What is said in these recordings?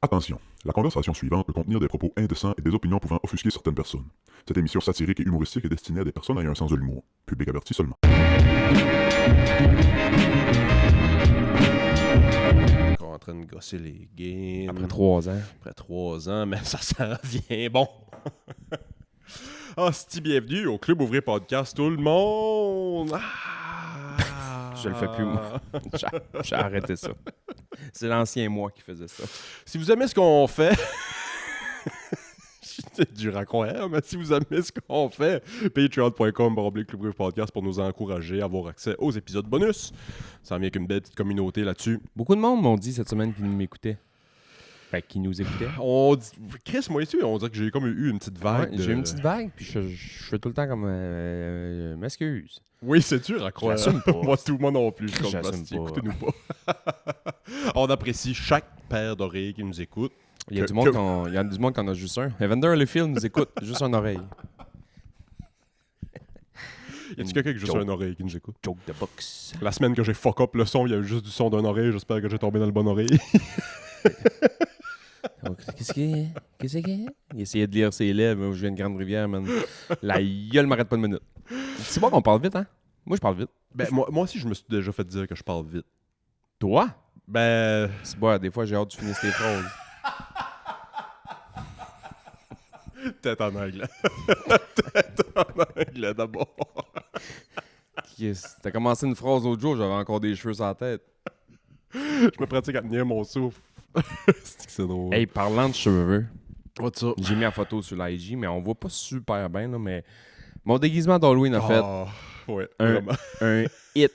Attention, la conversation suivante peut contenir des propos indécents et des opinions pouvant offusquer certaines personnes. Cette émission satirique et humoristique est destinée à des personnes ayant un sens de l'humour. Public averti seulement. On est en train de gosser les games. Après 3 ans. Après 3 ans, mais ça s'en revient bon. Hostie, bienvenue au Club Ouvrier Podcast, tout le monde! Je le fais plus, moi. J'ai arrêté ça. C'est l'ancien moi qui faisait ça. Si vous aimez ce qu'on fait... C'est dur à croire, mais si vous aimez ce qu'on fait, patreon.com/Club Ouvrier Podcast pour nous encourager à avoir accès aux épisodes bonus. Ça vient avec une belle petite communauté là-dessus. Beaucoup de monde m'ont dit cette semaine qu'ils m'écoutaient. Fait qu'ils nous écoutaient. Chris, moi ici, on dirait que j'ai comme eu une petite vague. Ouais, j'ai une petite vague, puis je fais tout le temps comme m'excuse. Oui, c'est dur à croire. J'assume pas. Moi, tout le monde non plus. Comme J'assume hostie, pas. écoutez-nous pas. On apprécie chaque paire d'oreilles qui nous écoute. Il y a du monde qui en a juste un. Evander Holyfield nous écoute, juste une oreille. Y a-tu quelqu'un qui a juste une oreille qui nous écoute? Joke de box. La semaine que j'ai fuck up le son, il y a eu juste du son d'une oreille. J'espère que j'ai tombé dans le bon oreille. Qu'est-ce qu'il y a? Il essayait de lire ses lèvres, mais je viens de Grande-Rivière, man. La gueule m'arrête pas de minute. C'est bon qu'on parle vite, hein? Moi, je parle vite. Ben, moi aussi, je me suis déjà fait dire que je parle vite. Toi? Ben... C'est bon, des fois, j'ai hâte de finir tes phrases. Tête en anglais. Tête en anglais, d'abord. T'as commencé une phrase l'autre jour, j'avais encore des cheveux sur la tête. Je me pratique à tenir mon souffle. C'est drôle. Hey, parlant de cheveux, What's up? j'ai mis la photo sur l'IG, mais on voit pas super bien, là, mais mon déguisement d'Halloween a fait Ouais, un, vraiment. un hit.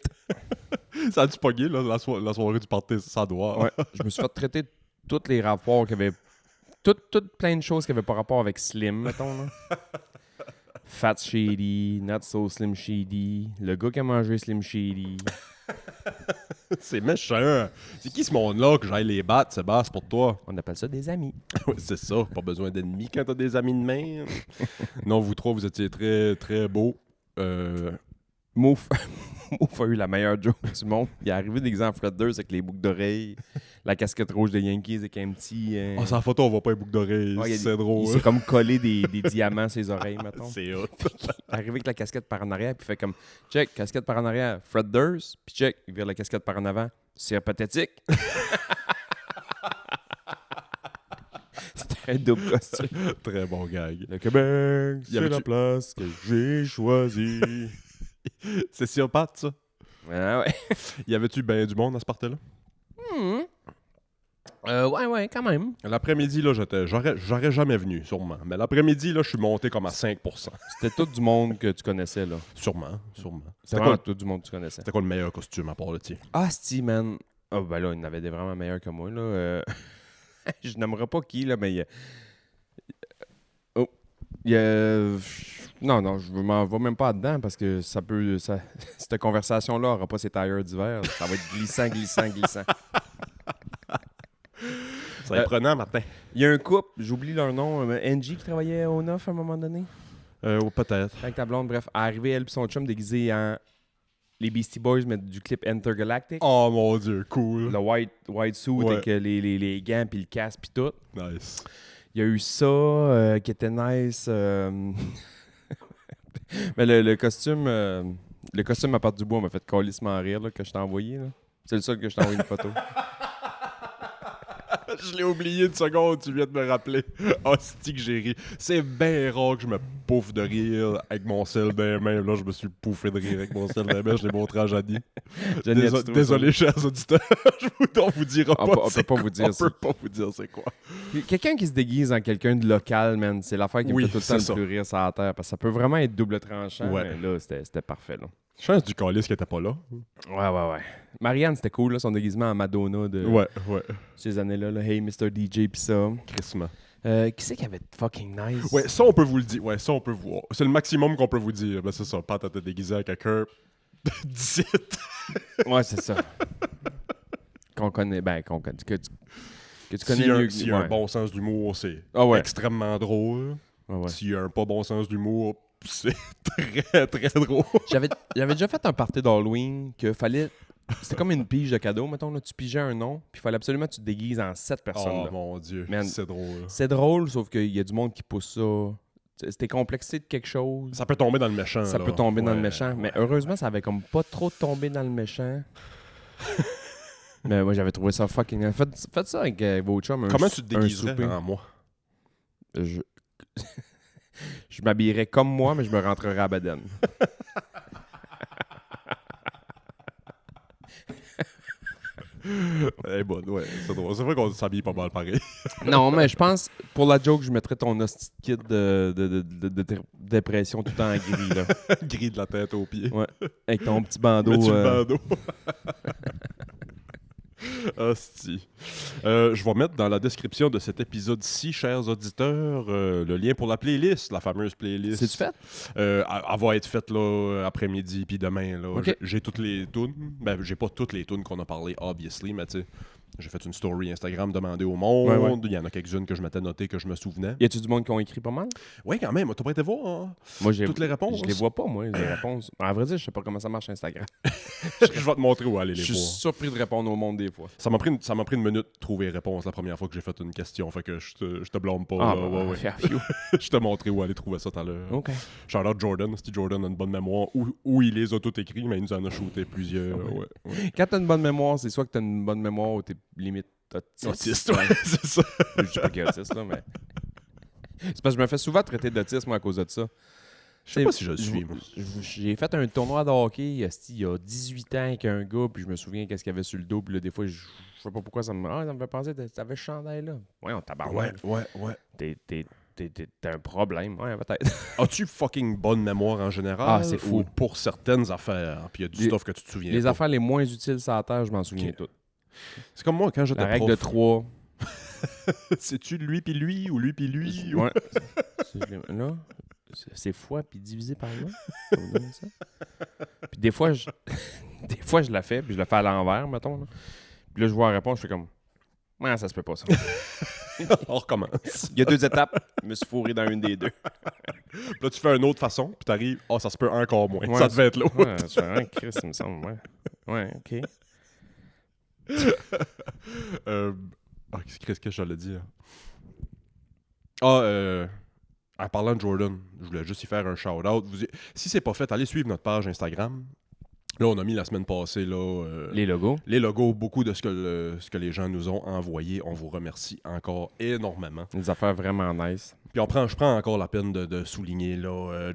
Ça a-tu pogné, là, la soirée du party? Ça doit. Ouais, je me suis fait traiter de tous les rapports qui avaient... Toutes plein de choses qui avaient pas rapport avec Slim, mettons, là. Fat Shady, Not So Slim Shady, le gars qui a mangé Slim Shady. C'est méchant. C'est qui ce monde-là que j'aille les battre, Sébastien, pour toi? On appelle ça des amis. Ouais, c'est ça. Pas besoin d'ennemis quand t'as des amis de même. Non, vous trois, vous étiez très, très beaux. Mouf a eu la meilleure joke du monde. Il est arrivé déguisé en Fred Durst avec les boucles d'oreilles, la casquette rouge des Yankees avec un petit... Oh, sans photo, on voit pas les boucles d'oreilles. Ouais, c'est drôle. Il s'est comme collé des diamants sur ses oreilles, mettons. C'est hot. Il est arrivé avec la casquette par en arrière, puis il fait comme check, casquette par en arrière, Fred Durst, puis check, il vire la casquette par en avant. C'est pathétique. C'était un double costume. Très bon gag. Le Québec, Y avait-tu- place que j'ai choisie. C'est psychopathe, ça. Ah ouais. Y avait-tu ben du monde à ce party-là? Ouais, quand même. L'après-midi, là, j'aurais jamais venu, sûrement. Mais l'après-midi, là, je suis monté comme à 5%. C'était tout du monde que tu connaissais, là. Sûrement. C'était vraiment tout du monde que tu connaissais. C'était quoi le meilleur costume à part le tien? Ah, man. Ah, ben là, il y en avait des vraiment meilleurs que moi, là. Je n'aimerais pas qui, là, mais il y a... Oh. Il y a... Non, je m'en vais même pas dedans parce que ça peut... Cette conversation-là n'aura pas ses tailleurs d'hiver. Ça va être glissant. Ça est prenant, Martin. Il y a un couple, j'oublie leur nom, Angie qui travaillait au Neuf à un moment donné. Peut-être. Avec ta blonde, bref, arrivé elle et son chum déguisés en les Beastie Boys, mais du clip Intergalactic. Oh mon Dieu, cool. Le white suit Ouais. avec les gants puis le casque puis tout. Nice. Il y a eu ça qui était nice. Mais le costume à part du bois m'a fait calissement rire là, que je t'ai envoyé. Là. C'est le seul que je t'ai envoyé une photo. Je l'ai oublié une seconde, tu viens de me rappeler. Oh, c'est que j'ai ri. C'est bien rare que je me pouffe de rire avec mon sel dans les mains. Là, je me suis pouffé de rire avec mon sel dans les mains. Je l'ai montré à Janie. Désolé, chers auditeurs. On vous dira pas. On peut pas vous dire On ça. peut pas vous dire c'est quoi. Quelqu'un qui se déguise en quelqu'un de local, man, c'est l'affaire qui Oui, me fait tout le c'est temps ça. le plus rire sur la terre. Parce que ça peut vraiment être double tranchant. Ouais. Mais là, c'était parfait. Là. Chance du calice qui était pas là. Ouais. Marianne, c'était cool, là, son déguisement en Madonna de Ouais. ces années-là. Là. Hey, Mr. DJ, pis ça. Crissement. Qui c'est qui avait fucking nice? Ouais, ça, on peut vous le dire. Ouais, ça, on peut voir. C'est le maximum qu'on peut vous dire. Ben, c'est ça. Pat, t'as déguisé avec quelqu'un d'ici. Ouais, c'est ça. Qu'on connaît. Que tu connais S'il y a, mieux s'il y a ouais. un bon sens d'humour, c'est Ah ouais. extrêmement drôle. Ouais. S'il y a un pas bon sens d'humour, c'est très, très drôle. J'avais déjà fait un party d'Halloween que fallait C'était comme une pige de cadeau, mettons. Là, tu pigeais un nom, puis il fallait absolument que tu te déguises en 7 personnes. Oh là. mon Dieu, Man. c'est drôle. C'est drôle, sauf qu'il y a du monde qui pousse ça. C'était complexité de quelque chose. Ça peut tomber dans le méchant. Ça là. peut tomber dans le Ouais, méchant. ouais. Mais heureusement, ça avait comme pas trop tombé dans le méchant. Mais moi, j'avais trouvé ça fucking... Faites ça avec vos chums. Comment tu te un déguiserais souper. en moi? Je... je m'habillerais comme moi, mais je me rentrerais à Baden. Eh bon, ouais, c'est drôle. C'est vrai qu'on s'habille pas mal pareil. Non, mais je pense, pour la joke, je mettrais ton hostie de kit de dépression tout en gris, là. Gris de la tête aux pieds. Ouais. Avec ton petit bandeau. Mets-tu le bandeau? Hostie. Je vais mettre dans la description de cet épisode-ci, chers auditeurs, le lien pour la playlist, la fameuse playlist. C'est-tu fait? Elle va être faite là, après-midi puis demain. Là. Ok. J'ai toutes les tunes. Ben, j'ai pas toutes les tunes qu'on a parlé, obviously, mais tu sais, j'ai fait une story Instagram demandée au monde. Ouais, ouais. Il y en a quelques-unes que je m'étais notées que je me souvenais. Y a-tu du monde qui ont écrit pas mal? Oui, quand même. T'as pas été voir hein? Moi, j'ai toutes les réponses? Je les vois pas, moi, les réponses. À vrai dire, je sais pas comment ça marche Instagram. Je vais te montrer où aller Je les suis voir. surpris de répondre au monde des fois. Ça m'a pris une minute de trouver les réponses la première fois que j'ai fait une question. Fait que je te blâme pas. Ah, là. bah, Ouais, ouais. fair few. Je t'ai montré où aller trouver ça tout à l'heure. OK. Shout-out Jordan. Si Jordan a une bonne mémoire, où il les a tous écrits, mais il nous en a shooté plusieurs. Ouais, ouais. Quand t'as une bonne mémoire, c'est soit que t'as une bonne mémoire ou t'es limite Autiste, ouais, c'est ça. Je dis pas qu'il est autiste, là, mais... C'est parce que je me fais souvent traiter d'autisme à cause de ça. Je sais pas si je le suis, moi. J'ai fait un tournoi de hockey il y a 18 ans avec un gars, puis je me souviens qu'est-ce qu'il y avait sur le dos, puis là, des fois, je sais pas pourquoi ça me fait penser, t'avais ce chandail-là. Ouais, on tabarnak. Ouais. T'as un problème, ouais, peut-être. As-tu fucking bonne mémoire en général? Ah, c'est fou. Ou pour certaines affaires, puis il y a du stuff que tu te souviens Les pas. affaires les moins utiles sur la terre, je m'en souviens Ok. toutes. C'est comme moi, quand j'étais La règle prof. de 3. C'est-tu lui puis lui, ou lui puis lui? Ouais. Là, c'est fois puis divisé par là. Ça vous donne ça? Puis des fois, je la fais, puis je la fais à l'envers, mettons. Là. Puis là, je vois la réponse, je fais comme... Ouais, ça se peut pas, ça. On recommence. Il y a 2 étapes. Je me suis fourré dans une des 2. Puis là, tu fais une autre façon, puis t'arrives, ça se peut encore moins. Ouais, ça devait être là. Ouais, je fais un Chris, il me semble. Ouais, ouais, OK. Qu'est-ce que j'allais dire? En parlant de Jordan, je voulais juste y faire un shout-out. Si c'est pas fait, allez suivre notre page Instagram. Là, on a mis la semaine passée Les logos. les logos, beaucoup de ce que les gens nous ont envoyé. On vous remercie encore énormément. Des affaires vraiment nice. Puis je prends encore la peine de souligner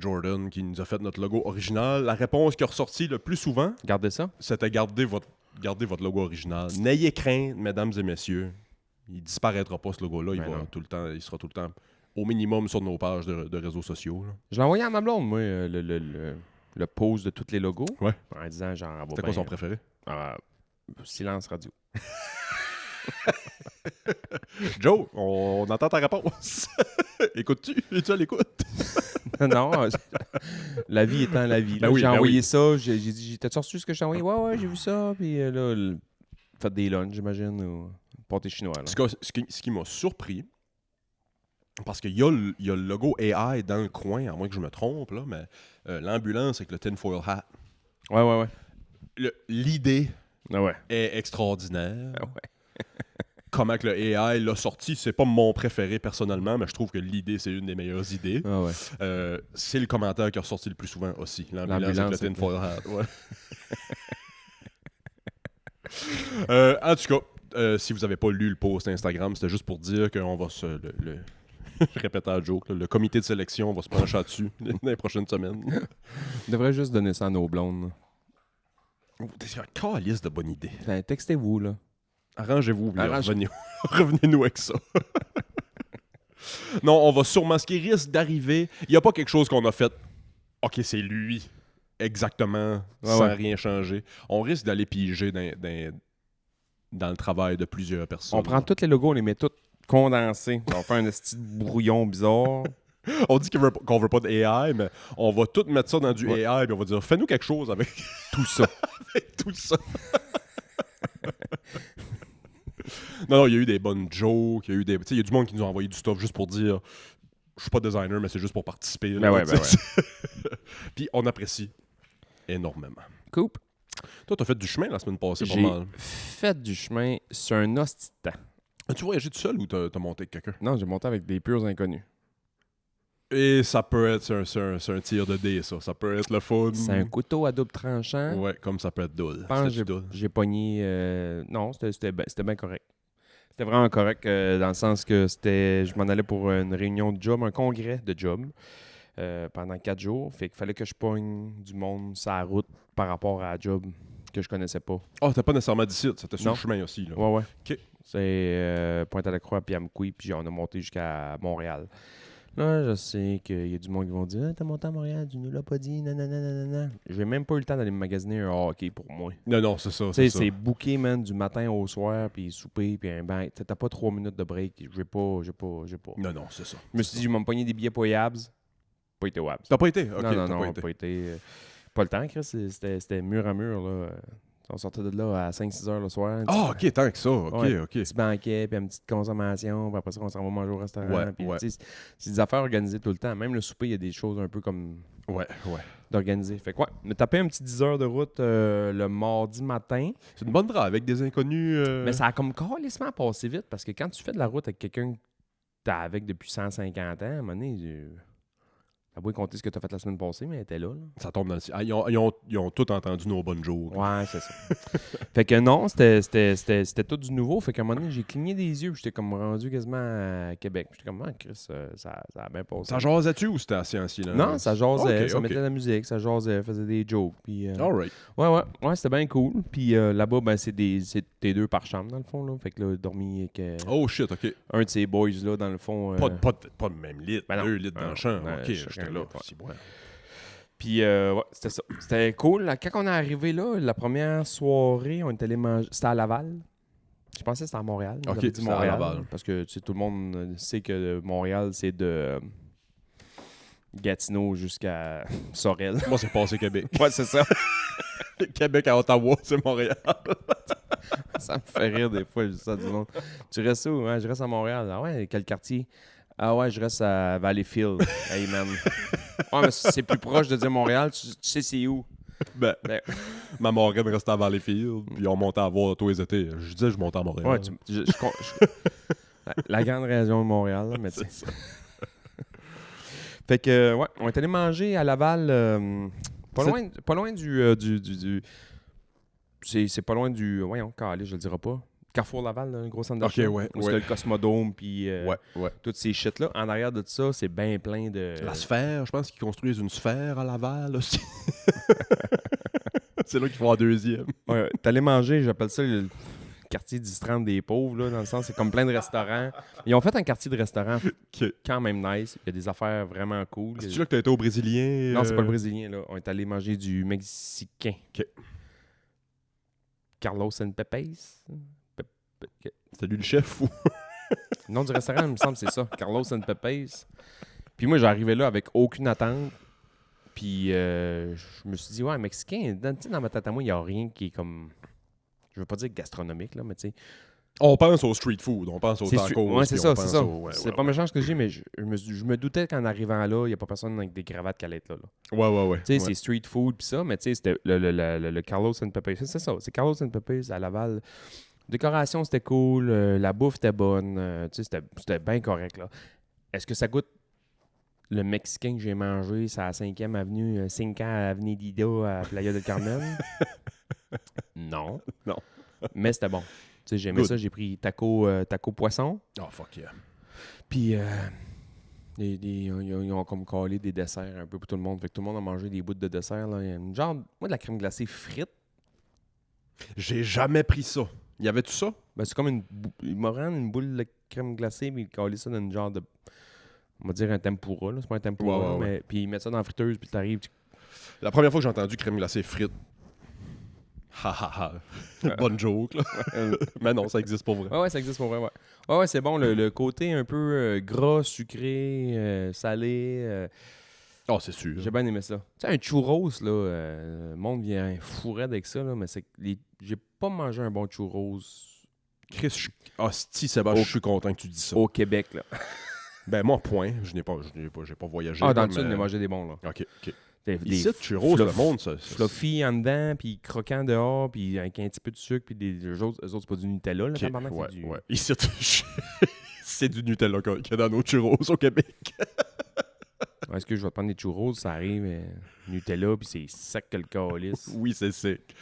Jordan qui nous a fait notre logo original. La réponse qui est ressortie le plus souvent, Gardez ça. c'était gardez votre logo original. N'ayez crainte, mesdames et messieurs. Il disparaîtra pas ce logo-là. Il sera tout le temps au minimum sur nos pages de réseaux sociaux. Là. Je l'ai envoyé à ma blonde, moi, le pose de tous les logos. Ouais. En disant, genre, C'était quoi son préféré? Silence radio. Joe, on entend ta réponse. Écoutes-tu? Es-tu à l'écoute? Non, la vie étant la vie. Là, Ben oui, j'ai ben envoyé oui. ça, j'ai dit, t'as-tu reçu ce que je t'ai envoyé? Ouais, j'ai vu ça. Puis là, faites des lunchs, j'imagine, ou pâté chinois. Là. Ce qui m'a surpris, parce qu'il y a le logo AI dans le coin, à moins que je me trompe, là, mais l'ambulance avec le tinfoil hat. Ouais. L'idée Ah ouais. est extraordinaire. Ah ouais. Comment que le AI l'a sorti, c'est pas mon préféré personnellement, mais je trouve que l'idée, c'est une des meilleures idées. Ah ouais. C'est le commentaire qui a ressorti le plus souvent aussi. L'ambulance avec le tinfoil hat. Ouais. En tout cas, si vous n'avez pas lu le post Instagram, c'était juste pour dire qu'on va je répète à la joke, le comité de sélection va se pencher dessus dans les prochaines semaines. On devrait juste donner ça à nos blondes. C'est un calice de bonne idée. Ben, textez-vous, là. Arrangez-vous, puis revenez-nous avec ça. Non, on va sûrement, ce qui risque d'arriver, il n'y a pas quelque chose qu'on a fait, OK, c'est lui, exactement, sans rien changer. On risque d'aller piger dans le travail de plusieurs personnes. On prend tous les logos, on les met tous condensés. On va faire un petit brouillon bizarre. On dit qu'on veut pas de AI, mais on va tout mettre ça dans du AI, puis on va dire, fais-nous quelque chose avec Tout ça. avec tout ça. Non, il y a eu des bonnes jokes, il y a du monde qui nous a envoyé du stuff juste pour dire je suis pas designer, mais c'est juste pour participer. Là, Ben ouais. Puis on apprécie énormément. Coupe. Toi, t'as fait du chemin la semaine passée, pas J'ai mal. fait du chemin sur un hostie de temps. As-tu voyagé tout seul ou t'as monté avec quelqu'un? Non, j'ai monté avec des purs inconnus. Et ça peut être, c'est un tir de dés, ça. Ça peut être le fun. C'est un couteau à double tranchant. Ouais, comme ça peut être double. Je pense que j'ai pogné... non, c'était bien correct. C'était vraiment correct dans le sens que je m'en allais pour une réunion de job, un congrès de job pendant 4 jours. Fait qu'il fallait que je pogne du monde sur la route par rapport à la job que je connaissais pas. Oh, t'es pas nécessairement d'ici, c'était sur Non. le chemin aussi. Là. Ouais. OK. C'est Pointe-à-la-Croix, puis Amqui, puis on a monté jusqu'à Montréal. Là, je sais qu'il y a du monde qui vont dire « Ah, t'as monté à Montréal, tu nous l'as pas dit, nanana. » J'ai même pas eu le temps d'aller me magasiner un hockey pour moi. Non, c'est ça. Tu sais, c'est booké, man, du matin au soir, puis souper, puis un bain. T'as pas 3 minutes de break. J'ai pas. Non, c'est ça. Je me suis dit, je vais me pogner des billets pour Yabs. Pas été Wabs. T'as pas été? OK, Non, pas été. Pas le temps, Chris. C'était mur à mur, là. On sortait de là à 5-6 heures le soir. Ah, OK, tant que ça. OK. Un petit banquet, puis une petite consommation, puis après ça, on s'en va manger au restaurant. Ouais, puis, ouais. tu sais, c'est des affaires organisées tout le temps. Même le souper, il y a des choses un peu comme Ouais. d'organiser. Fait que, ouais, me taper un petit 10 heures de route le mardi matin. C'est une bonne drive avec des inconnus. Mais ça a comme carrément passé vite parce que quand tu fais de la route avec quelqu'un que t'es avec depuis 150 ans, à un moment donné, t'as beau compter ce que t'as fait la semaine passée, mais elle était là. Ça tombe dans le ciel. Ah, ils ont tous entendu nos bonnes jours. Ouais, c'est ça. Fait que non, c'était tout du nouveau. Fait qu'à un moment donné, j'ai cligné des yeux puis j'étais comme rendu quasiment à Québec. Puis j'étais comme, ah, Chris, ça a bien passé. Ça jasait-tu ou c'était assez ancien? Là? Non, ça jasait, Ok, ça ok. mettait de la musique, ça jasait, faisait des jokes. Puis, All right. ouais, c'était bien cool. Puis là-bas, ben, c'est tes 2 par chambre, dans le fond. Là. Fait que là, dormi avec Oh shit, OK. un de ces boys, là, dans le fond. Pas de même litre, Ben non. 2 litres dans le champ. Ouais, OK, chacun j'étais là. litre, ouais. Si, ouais. Puis, ouais, c'était ça. C'était cool. Là, quand on est arrivé là, la première soirée, on est allé manger. C'était à Laval. Je pensais que c'était à Montréal. Ok, J'avais dit c'était à Montréal. Laval. Parce que tu sais, tout le monde sait que Montréal, c'est de Gatineau jusqu'à Sorel. Moi, c'est passé Québec. Ouais, c'est ça. Québec à Ottawa, c'est Montréal. Ça me fait rire des fois, je dis ça à du monde. Tu restes où? Ouais, je reste à Montréal. Ah ouais, quel quartier? Ah ouais, je reste à Valleyfield. Hey man. Ouais, mais c'est plus proche de dire Montréal. Tu sais c'est où? Ben, Ben, ma marraine restait à Valleyfield, puis on montait à voir tous les étés. Je disais, je montais à Montréal. ouais, la grande région de Montréal, là, mais tu sais. Fait que, ouais, on est allé manger à Laval, pas loin du c'est pas loin du, voyons, calé, je le dirai pas. Carrefour Laval, là, un gros centre d'achat. Ok, ouais, Où c'était le Cosmodome, puis Ouais. toutes ces shit-là. En arrière de ça, c'est bien plein de... La sphère, je pense qu'ils construisent une sphère à Laval aussi. C'est là qu'ils font en deuxième. Ouais, t'allais manger, j'appelle ça le quartier distrant des pauvres, là, dans le sens, c'est comme plein de restaurants. Ils ont fait un quartier de restaurants Ok. quand même nice. Il y a des affaires vraiment cool. C'est-tu là que t'as été au Brésilien? Non, c'est pas le Brésilien, là. On est allé manger du Mexicain. Ok. Carlos and Pepes. C'était lui le chef ou? Le nom du restaurant, il me semble, c'est ça. Carlos and Pepes. Puis moi, j'arrivais là avec aucune attente. Puis je me suis dit, ouais, Mexicain, dans ma tête à moi, il n'y a rien qui est comme... Je veux pas dire gastronomique, là, mais tu sais... On pense au street food, on pense aux tacos. Ouais, c'est puis ça, on c'est pense ça. au- ouais, C'est ouais, pas ouais. méchant ce que je dis, mais je me doutais qu'en arrivant là, il n'y a pas personne avec des cravates qui allait être là. Ouais. Tu sais, c'est street food pis ça, mais tu sais, c'était le Carlos and Pepes. C'est ça, c'est Carlos and Pepes à Laval. Décoration, c'était cool. La bouffe était bonne. Tu sais, c'était bien correct, là. Est-ce que ça goûte le Mexicain que j'ai mangé, c'est à 5e avenue, 5 ans avenue Dido à Playa del Carmen? Non. Non. Mais c'était bon. Tu sais, j'aimais Good. ça. J'ai pris taco poisson. Oh, fuck yeah. Puis, ils ont comme collé des desserts un peu pour tout le monde. Fait que tout le monde a mangé des bouts de dessert. Là. Il y a une genre, moi, de la crème glacée frite. J'ai jamais pris ça. Y avait-tu ça? Ben, c'est comme il m'a rendu une boule de crème glacée, mais il collait ça dans une genre de, on va dire un tempura. Là. C'est pas un tempura, Ouais. mais puis ils mettent ça dans la friteuse, puis t'arrives. La première fois que j'ai entendu crème glacée frite. Ha ha ha. Bonne joke, là. Mais non, ça existe pas vrai. Ouais, ça existe pour vrai, ouais. Ouais, c'est bon. Le côté un peu gras, sucré, salé. Oh, c'est sûr. J'ai bien aimé ça. Tu sais, un churros, là, le monde vient fourrer avec ça, là, mais c'est que j'ai pas mangé un bon churros Chris, hostie, Sébastien, je suis content que tu dis ça. au Québec, là. Ben, moi, point. J'ai pas voyagé. Ah, dans là, le sud, on mais- a mangé des bons, là. OK. Tu Ici, churros, le monde, ça. Fluffy en dedans, puis croquant dehors, puis avec un petit peu de sucre, puis eux autres, c'est pas du Nutella, là, tabarnak, ouais, c'est du... ouais. Ici, c'est du Nutella qu'il y a dans nos churros au Québec. Est-ce que je vais te prendre des churros, ça arrive, Nutella, puis c'est sec que le calice. Oui, c'est sec.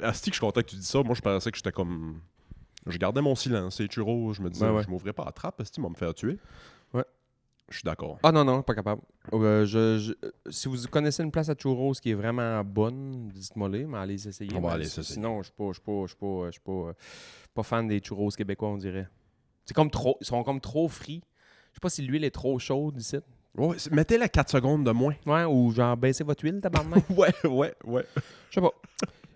Asti, que je suis content que tu dis ça. Moi, je pensais que j'étais comme... Je gardais mon silence. C'est churros, je me disais, Ouais. je m'ouvrais pas à la trappe, Asti, va me faire tuer. Ouais. Je suis d'accord. Ah non, pas capable. Si vous connaissez une place à churros qui est vraiment bonne, dites-moi les, mais allez essayer. On va aller essayer. Sinon, je suis pas fan des churros québécois, on dirait. C'est comme trop, ils sont comme trop frits. Je sais pas si l'huile est trop chaude ici. Ouais, mettez-la 4 secondes de moins. Ouais, ou genre baissez votre huile, tabarnak. ouais. Je sais pas.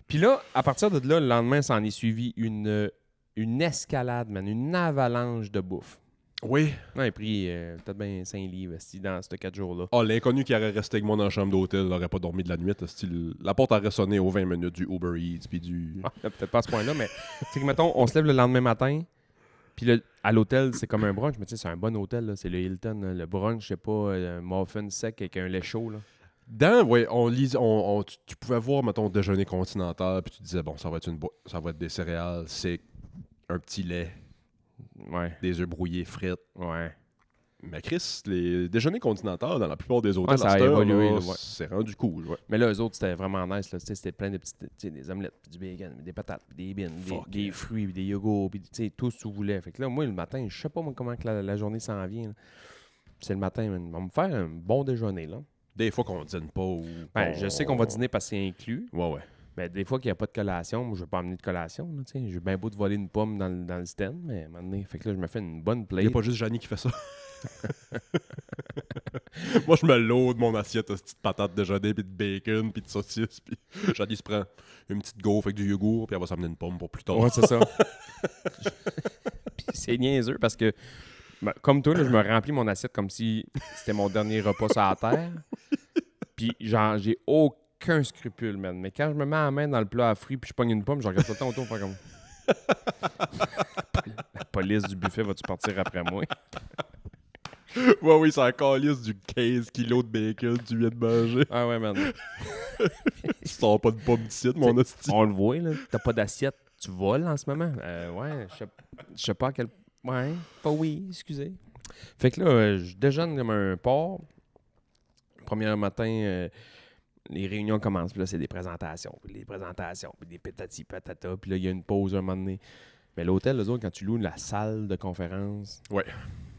Puis là, à partir de là, le lendemain, ça en est suivi une escalade, man, une avalanche de bouffe. Oui. On a pris peut-être bien 5 livres dans ces 4 jours-là. Ah, l'inconnu qui aurait resté avec moi dans la chambre d'hôtel n'aurait pas dormi de la nuit. La porte aurait sonné aux 20 minutes du Uber Eats puis du... Ah, peut-être pas à ce point-là, mais c'est que, mettons, on se lève le lendemain matin, puis à l'hôtel, c'est comme un brunch, mais tu sais, c'est un bon hôtel, là, c'est le Hilton. Là. Le brunch, je sais pas, un muffin sec avec un lait chaud, là. Ouais, tu pouvais voir, mettons, déjeuner continental, puis tu disais, bon, ça va être des céréales, c'est un petit lait, des œufs brouillés, frites. Ouais. Mais Chris, les déjeuners continentaux, dans la plupart des hôtels, ça a évolué, là, c'est rendu cool. Ouais. Mais là, eux autres, c'était vraiment nice. Là. C'était plein de petites, des omelettes, puis du bacon, des patates, puis des beans, des fruits, puis des yogourts, puis tout ce que tu voulais. Fait que là, moi, le matin, je sais pas moi, comment que la journée s'en vient. Là. C'est le matin, on va me faire un bon déjeuner. Là. Des fois qu'on dîne pas ou... Je sais qu'on va dîner parce que c'est inclus. Ouais. Mais des fois qu'il n'y a pas de collation, moi, je vais pas amener de collation. J'ai bien beau de voler une pomme dans le stand, mais maintenant, fait que là, je me fais une bonne plate. Il n'y a pas juste Janie qui fait ça. Moi, je me load mon assiette de petites patates déjeuner, puis de bacon, puis de saucisses. Puis Janie se prend une petite gaufre avec du yogourt, puis elle va s'amener une pomme pour plus tard. Ouais, c'est ça. Puis c'est niaiseux parce que, comme toi, là, je me remplis mon assiette comme si c'était mon dernier repas sur la terre. Puis genre, j'ai aucun scrupule, man. Mais quand je me mets la main dans le plat à fruits puis je pogne une pomme, je regarde tout le temps autour pour faire comme... La police du buffet, vas-tu partir après moi? Oui, c'est la calice du 15 kilos de bacon que tu viens de manger. Ah ouais, man. Tu sors pas de pomme d'ici, mon hostie. On le voit, là. T'as pas d'assiette, tu voles en ce moment. Ouais, je sais pas à quel... Ouais, pas oui, excusez. Fait que là, je déjeune comme un porc. Premier matin... les réunions commencent, puis là, c'est des présentations, puis des pétati patata, puis là, il y a une pause un moment donné. Mais l'hôtel, eux autres, quand tu loues la salle de conférence,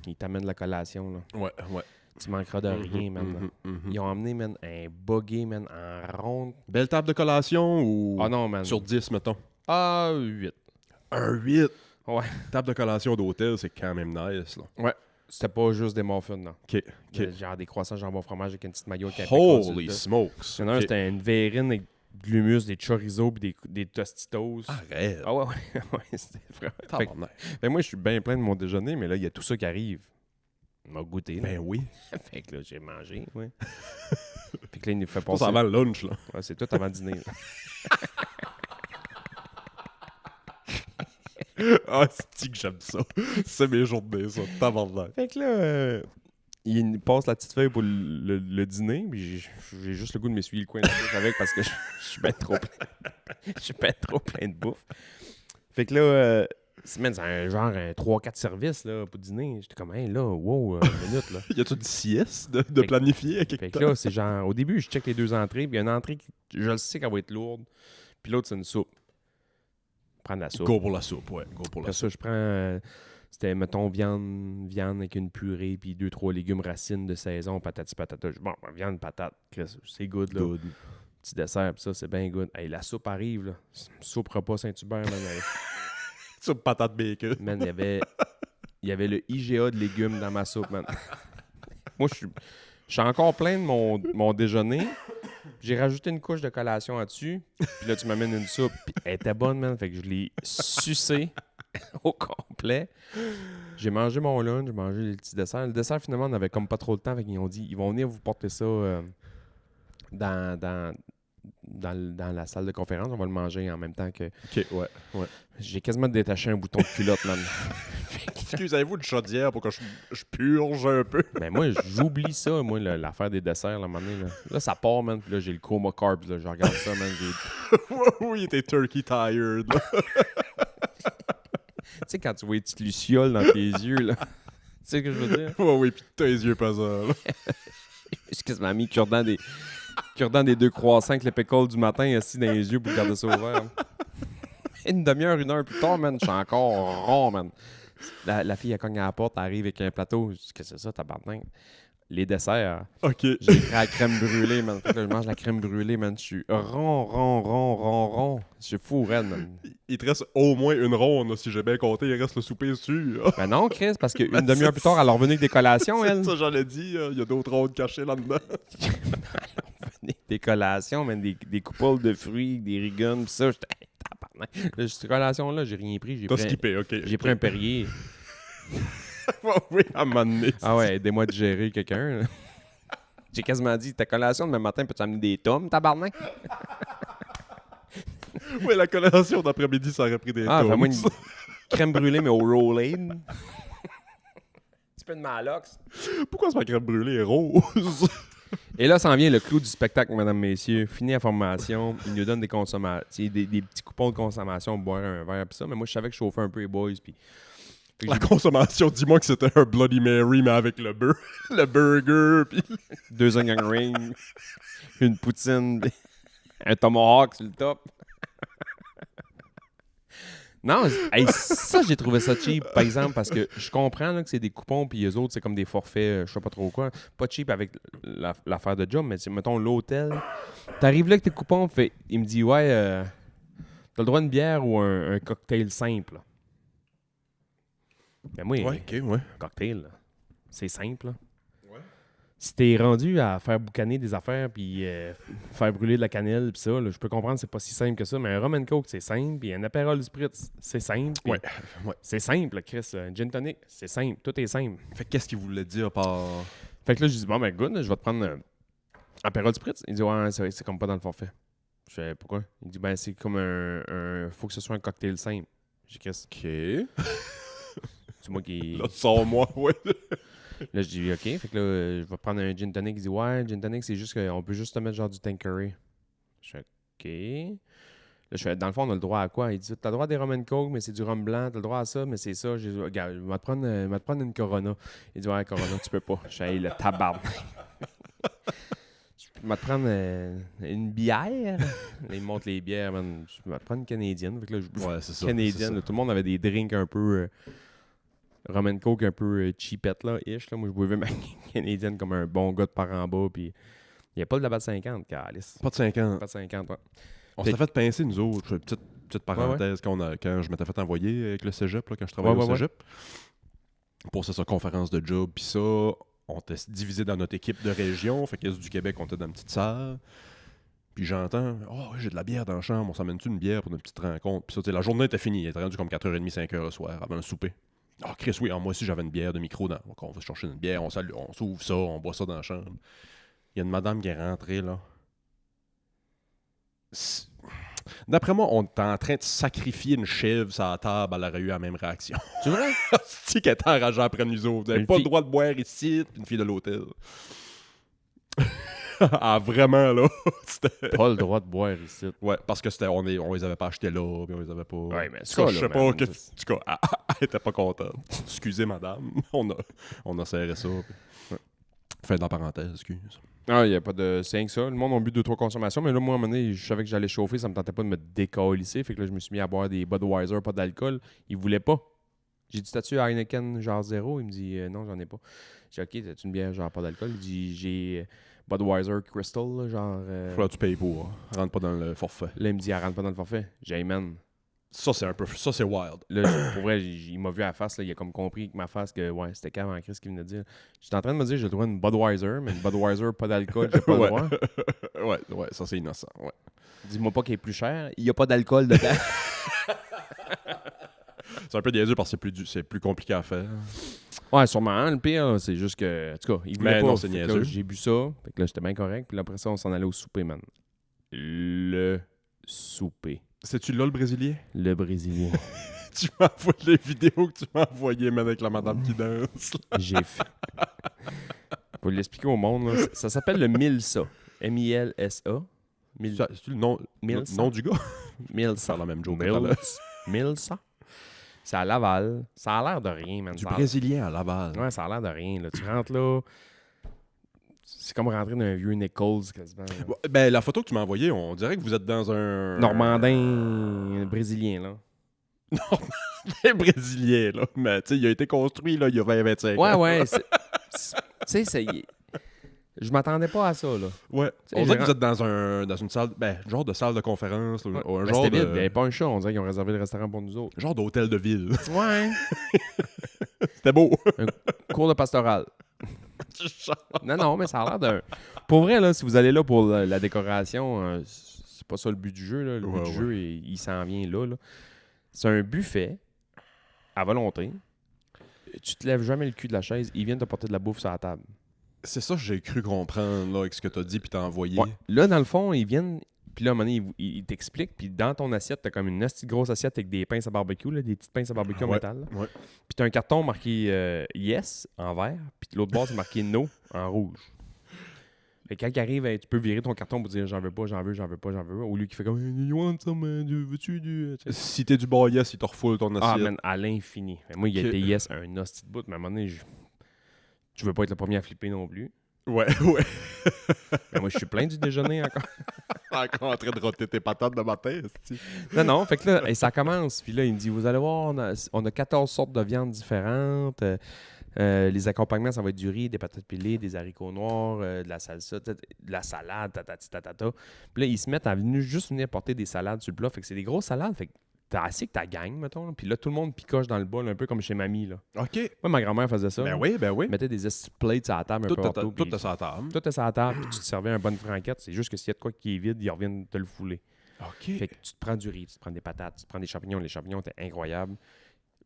ils t'amènent la collation, là. Ouais. Tu manqueras de rien, man. Ils ont amené, man, un buggy, man, en ronde. Belle table de collation ou... Ah non, man. Sur 10, mettons. Ah, 8. Un 8? Ouais. Table de collation d'hôtel, c'est quand même nice, là. Ouais. C'était pas juste des muffins, non. OK. Genre des croissants jambon fromage avec une petite maillot. Holy smokes! Il y en a un, c'était une verrine avec de l'humus, des chorizo puis des tostitos. Arrête! Ah ouais, c'était vraiment... Fait moi, je suis bien plein de mon déjeuner, mais là, il y a tout ça qui arrive. Il m'a goûté. Là. Ben oui. Fait que là, j'ai mangé, ouais. Puis que là, il nous fait C'est passer... avant le lunch, là. Ouais, c'est tout avant le dîner. Ah, c'est que j'aime ça. C'est mes journées, ça. Tabarnak. Fait que là, il passe la petite feuille pour le dîner, puis j'ai juste le goût de m'essuyer le coin de la bouche avec parce que je suis bien trop plein. Je suis bien trop plein de bouffe. Fait que là, c'est un genre 3-4 services là, pour dîner. J'étais comme, hey, là, wow, une minute, là. Y a-tu du sieste de planifier à quelque Fait temps? que là, c'est genre, au début, je check les 2 entrées, puis il y a une entrée qui, je le sais qu'elle va être lourde, puis l'autre, c'est une soupe. Prendre la soupe. Go pour la soupe, ouais. Go pour la Après ça, je prends, c'était, mettons, viande avec une purée, puis 2-3 légumes racines de saison, patati patata. Bon, viande, patate, c'est good, là. Good. Petit dessert, puis ça, c'est bien good. Hey, la soupe arrive, là. Soupe repas Saint-Hubert, man. Soupe patate bacon. Man, il y avait le IGA de légumes dans ma soupe, man. Moi, je suis encore plein de mon déjeuner. J'ai rajouté une couche de collation là-dessus. Puis là, tu m'amènes une soupe. Puis elle était bonne, man. Fait que je l'ai sucée au complet. J'ai mangé mon lunch, j'ai mangé les petits desserts. Le dessert, finalement, on avait comme pas trop de temps. Fait qu'ils ont dit, ils vont venir vous porter ça dans dans la salle de conférence. On va le manger en même temps que... OK, ouais. J'ai quasiment détaché un bouton de culotte, man. Excusez-vous une chaudière pour que je purge un peu. Mais moi, j'oublie ça, moi, l'affaire des desserts, là, à un moment donné, là. Là, ça part, man. Puis là, j'ai le coma carbs, là. Je regarde ça, man. Oui, t'es turkey tired, là. Tu sais, quand tu vois les petites lucioles dans tes yeux, là. Tu sais ce que je veux dire? Oui, pis tes yeux pesants, là. J'ai quasiment mis cure-dent des 2 croissants avec le pickle du matin assis dans les yeux pour garder ça ouvert. Une demi-heure, 1 heure plus tard, man, je suis encore rond, man. La fille, elle cogne à la porte, elle arrive avec un plateau. Je dis, qu'est-ce que c'est ça, tabarnak? Les desserts. OK. J'ai pris la crème brûlée, man. Fait que là, je mange la crème brûlée, man. Je suis rond. Je suis fou, raide, man. Il te reste au moins une ronde, là, si j'ai bien compté. Il reste le souper sûr. Ben non, Chris, parce qu'une Ben, demi-heure plus tard, elle est revenue avec des collations, elle. Ça, j'en ai dit. Il y a d'autres rondes cachées là-dedans. Des collations, man, des couples de fruits, des rigones, pis ça. J'étais, tabarnak. Là, cette collation-là, j'ai rien pris. T'as skippé, OK. J'ai pris un Perrier. Oui, à un moment donné. Ah ouais, aidez-moi de gérer quelqu'un. Là. J'ai quasiment dit, ta collation demain matin, peux-tu amener des tomes, tabarnak? Oui, la collation d'après-midi, ça aurait pris des Ah, tomes. fais-moi une crème brûlée, mais au roll-aid. Un petit peu de Malox. Pourquoi c'est ma crème brûlée est rose? Et là, s'en vient le clou du spectacle, mesdames, messieurs. Fini la formation. Il nous donne des consommations, des petits coupons de consommation, boire un verre, pis ça. Mais moi, je savais que je chauffais un peu les boys, puis... La consommation, dis-moi que c'était un Bloody Mary, mais avec le le burger, puis 2 onion rings, une poutine, pis un tomahawk sur le top. Non, hey, ça, j'ai trouvé ça cheap, par exemple, parce que je comprends là, que c'est des coupons, puis les autres, c'est comme des forfaits, je sais pas trop quoi. Pas cheap avec l'affaire de job, mais mettons l'hôtel. T'arrives là avec tes coupons, il me dit, ouais, t'as le droit à une bière ou un cocktail simple. Ben moi, cocktail, là, c'est simple. Là. Ouais. Si t'es rendu à faire boucaner des affaires puis faire brûler de la cannelle pis ça, là, je peux comprendre que c'est pas si simple que ça, mais un rum and coke, c'est simple, puis un Aperol Spritz, c'est simple. Ouais. C'est simple, Chris. Un gin tonic, c'est simple. Tout est simple. Fait qu'est-ce qu'il voulait dire par... Fait que là, je dis, bon, ben good, je vais te prendre un Aperol Spritz. Il dit, ouais, c'est comme pas dans le forfait. Je fais, pourquoi? Il dit, ben c'est comme un... Faut que ce soit un cocktail simple. J'ai Chris. OK. C'est moi qui... Là, sors-moi, ouais. Là, je dis, OK. Fait que là, je vais prendre un gin tonic. Il dit, ouais, gin tonic, c'est juste qu'on peut juste te mettre genre du Tanqueray. Je fais, OK. Là, je fais, dans le fond, on a le droit à quoi? Il dit, t'as le droit à des rum and coke, mais c'est du rhum blanc. T'as le droit à ça, mais c'est ça. Je dis, regarde, je vais te prendre une Corona. Il dit, ouais, Corona, tu peux pas. Je fais, hey, le tabarnak. Je vais te prendre une bière. Là, il me montre les bières, man. Je vais te prendre une canadienne. Fait que là, je bouffe Ouais, c'est ça. canadienne. Là, tout le monde avait des drinks un peu... rum and coke un peu cheapette, là, ish. Là. Moi, je buvais ma canadienne comme un bon gars de par en bas, puis il n'y a pas de la batte 50, calice. Pas de 50. Pas de 50, ouais. On s'est fait pincer, nous autres. Je fais une petite parenthèse. Quand je m'étais fait envoyer avec le cégep, là, quand je travaillais au cégep, pour ça, conférence de job, puis ça, on était divisé dans notre équipe de région. Fait qu'est-ce du Québec, on était dans une petite salle. Puis j'entends, oh, j'ai de la bière dans la chambre, on s'amène-tu une bière pour une petite rencontre? Puis ça, la journée était finie. Elle était rendue comme 4h30, 5h le soir, avant le souper. Ah, oh, Chris, oui, moi aussi j'avais une bière de micro. Donc on va chercher une bière, on s'ouvre ça, on boit ça dans la chambre. Il y a une madame qui est rentrée, là. D'après moi, on était en train de sacrifier une chèvre sur la table, elle aurait eu la même réaction. C'est vrai? C'est qu'elle était enragée après nous autres. Vous n'avez pas le droit de boire ici, une fille de l'hôtel. Ah, vraiment, là. C'était... Pas le droit de boire ici. Ouais, parce que on les avait pas achetés là, puis on les avait pas... Ouais, mais ça, je sais pas, en tout cas, elle était pas contente. Excusez, madame, on a serré ça. Puis... Ouais. Fin de la parenthèse, excuse. Ah, il n'y a pas de 5 ça. Le monde a bu 2-3 consommations, mais là, moi, à un moment donné, je savais que j'allais chauffer, ça me tentait pas de me décalisser. Fait que là, je me suis mis à boire des Budweiser, pas d'alcool. Il voulait pas. J'ai dit, t'as-tu Heineken genre 0? Il me dit, non, j'en ai pas. J'ai dit, OK, t'as-tu une bière genre pas d'alcool? Il dit, j'ai Budweiser Crystal, là, genre. Faudra que tu payes pour. Rentre pas dans le forfait. Là, il me dit, elle rentre pas dans le forfait. J'ai dit, man. Ça, c'est wild. Là, pour vrai, il m'a vu à la face, là, il a comme compris avec ma face que, ouais, c'était Cave en Christ qui venait de dire. J'étais en train de me dire, j'ai le droit d'une Budweiser, mais une Budweiser, pas d'alcool, j'ai pas le droit. ouais, ça, c'est innocent, ouais. Dis-moi pas qu'il est plus cher, il y a pas d'alcool dedans. C'est un peu déçu parce que c'est plus compliqué à faire. Ouais, sûrement. Hein, le pire, c'est juste que, en tout cas, il voulait pas. Non, c'est niaiseux. J'ai bu ça, fait que là, j'étais bien correct, puis là, après ça, on s'en allait au souper, man. le souper. C'est-tu là le Brésilien? Le Brésilien. Tu m'as envoyé les vidéos que tu m'as envoyées, man, avec la madame qui danse. Là. J'ai fait. Pour l'expliquer au monde, là, ça s'appelle le Milsa. M-I-L-S-A. C'est le nom, Milsa. nom du gars? Milsa. C'est la même joke que tout à l'heure. Milsa. C'est à Laval. Ça a l'air de rien, man. Du Ça a- Brésilien à Laval. Ouais, ça a l'air de rien. Là. Tu rentres là. C'est comme rentrer dans un vieux Nichols quasiment. là. Bon, ben, la photo que tu m'as envoyée, on dirait que vous êtes dans un... Normandin brésilien, là. Un Brésilien, là. Mais, tu sais, il a été construit, là, il y a 20-25 ans. Ouais. Tu sais, je m'attendais pas à ça, là. Ouais. sais, On dirait que j'ai- vous êtes dans une salle, ben, genre de salle de conférence, là, ou un Ben, genre c'était vide. Il de... n'y avait pas un chat. On dirait qu'ils ont réservé le restaurant pour nous autres. Genre d'hôtel de ville. Ouais. C'était beau. Cours de pastoral. Non, mais ça a l'air d'un... Pour vrai, là, si vous allez là pour la décoration, c'est pas ça le but du jeu. Là. Le but Ouais, du jeu, il s'en vient là. C'est un buffet à volonté. Tu te lèves jamais le cul de la chaise. Ils viennent te porter de la bouffe sur la table. C'est ça que j'ai cru comprendre, là, avec ce que t'as dit puis t'as envoyé. Ouais. Là, dans le fond, ils viennent... Puis là, à un moment donné, ils t'expliquent. Puis dans ton assiette, t'as comme une petite grosse assiette avec des pinces à barbecue, là, des petites pinces à barbecue en Ouais. métal. Là. Ouais. Puis t'as un carton marqué Yes en vert. Puis de l'autre bord, c'est marqué No en rouge. Fait que quand il arrive, tu peux virer ton carton pour dire j'en veux pas, j'en veux, j'en veux pas, j'en veux. Au lieu qu'il fait comme You want some, veux-tu du. Tu sais. Si t'es du bord yes, il te refoule ton Ah, assiette. man, à l'infini. Mais moi, il a Ok. été Yes un hostie de bout, mais à un moment donné, tu veux pas être le premier à flipper non plus. Ouais. Mais moi, je suis plein du déjeuner encore. Encore en train de roter tes patates de matin, esti. Non, fait que là, ça commence. Puis là, il me dit, vous allez voir, on a 14 sortes de viandes différentes. Les accompagnements, ça va être du riz, des patates pilées, des haricots noirs, de la salsa, de la salade, tatati tatata. Puis là, ils se mettent à juste venir porter des salades sur le plat. Fait que c'est des grosses salades. Fait que t'as assez que ta gang, mettons. Là. Puis là, tout le monde picoche dans le bol, un peu comme chez mamie. Là. OK. Moi, ma grand-mère faisait ça. Ben oui. Elle mettait des esti plates à la table un peu partout. Tout puis à sa table. tout est sur la table, puis tu te servais un bonne franquette. C'est juste que s'il y a de quoi qui est vide, ils reviennent te le fouler. OK. Fait que tu te prends du riz, tu te prends des patates, tu te prends des champignons. Les champignons étaient incroyables.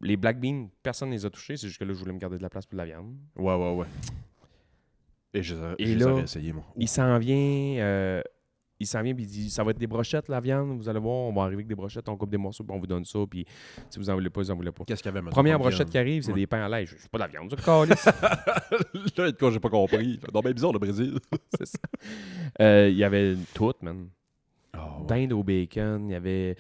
Les black beans, personne ne les a touchés. C'est juste que là, je voulais me garder de la place pour de la viande. Ouais. Et je Et les là, aurais essayé, moi. Il s'en vient, puis il dit ça va être des brochettes, la viande. Vous allez voir, on va arriver avec des brochettes, on coupe des morceaux, puis on vous donne ça. Puis si vous en voulez pas, vous en voulez pas. Qu'est-ce qu'il y avait, maintenant? Première brochette qui arrive, c'est Ouais. des pains à l'ail. Je fais pas de la viande, ça, câlisse. Là, quoi, j'ai pas compris. Non, ben bizarre, le Brésil. C'est ça. Il y avait tout, man. Oh, Dinde au bacon, il y avait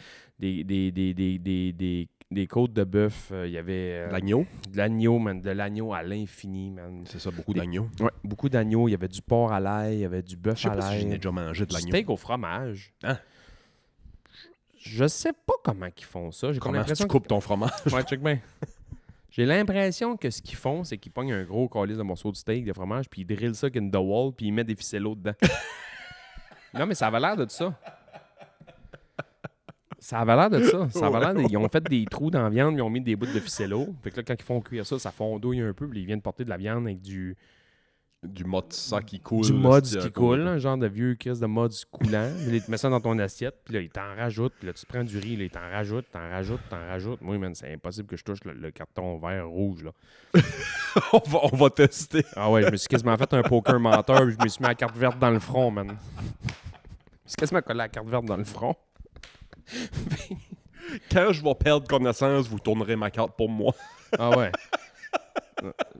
des côtes de bœuf, il y avait L'agneau. de l'agneau, man, de l'agneau à l'infini, man. C'est ça, beaucoup d'agneau. Ouais, beaucoup d'agneau, il y avait du porc à l'ail, il y avait du bœuf Je sais à pas si l'ail, j'en ai déjà mangé de du l'agneau. steak au fromage. Hein? Je sais pas comment ils font ça. J'ai pas Comment tu l'impression coupes ton fromage? Ouais, check bien. J'ai l'impression que ce qu'ils font, c'est qu'ils pognent un gros calice de morceaux de steak, de fromage, puis ils drillent ça in the wall, puis ils mettent des ficellos dedans. Non, mais ça avait l'air de ça. Ça avait l'air de ça. Ça avait l'air ils ont fait des trous dans la viande, ils ont mis des bouts de ficello. Fait que là, quand ils font cuire ça, ça fondouille un peu, puis ils viennent porter de la viande avec du mode sang qui coule. du mods c'est qui coule, un genre de vieux crise de mods coulant. Puis là, tu mets ça dans ton assiette, puis là, ils t'en rajoutent, puis là, tu te prends du riz, là, ils t'en rajoutent. Moi, man, c'est impossible que je touche le carton vert rouge, là. on va tester. Ah ouais, je me suis quasiment fait un poker menteur, puis je me suis mis la carte verte dans le front, man. Je me suis quasiment collé la carte verte dans le front. Quand je vais perdre connaissance, vous tournerez ma carte pour moi. Ah ouais.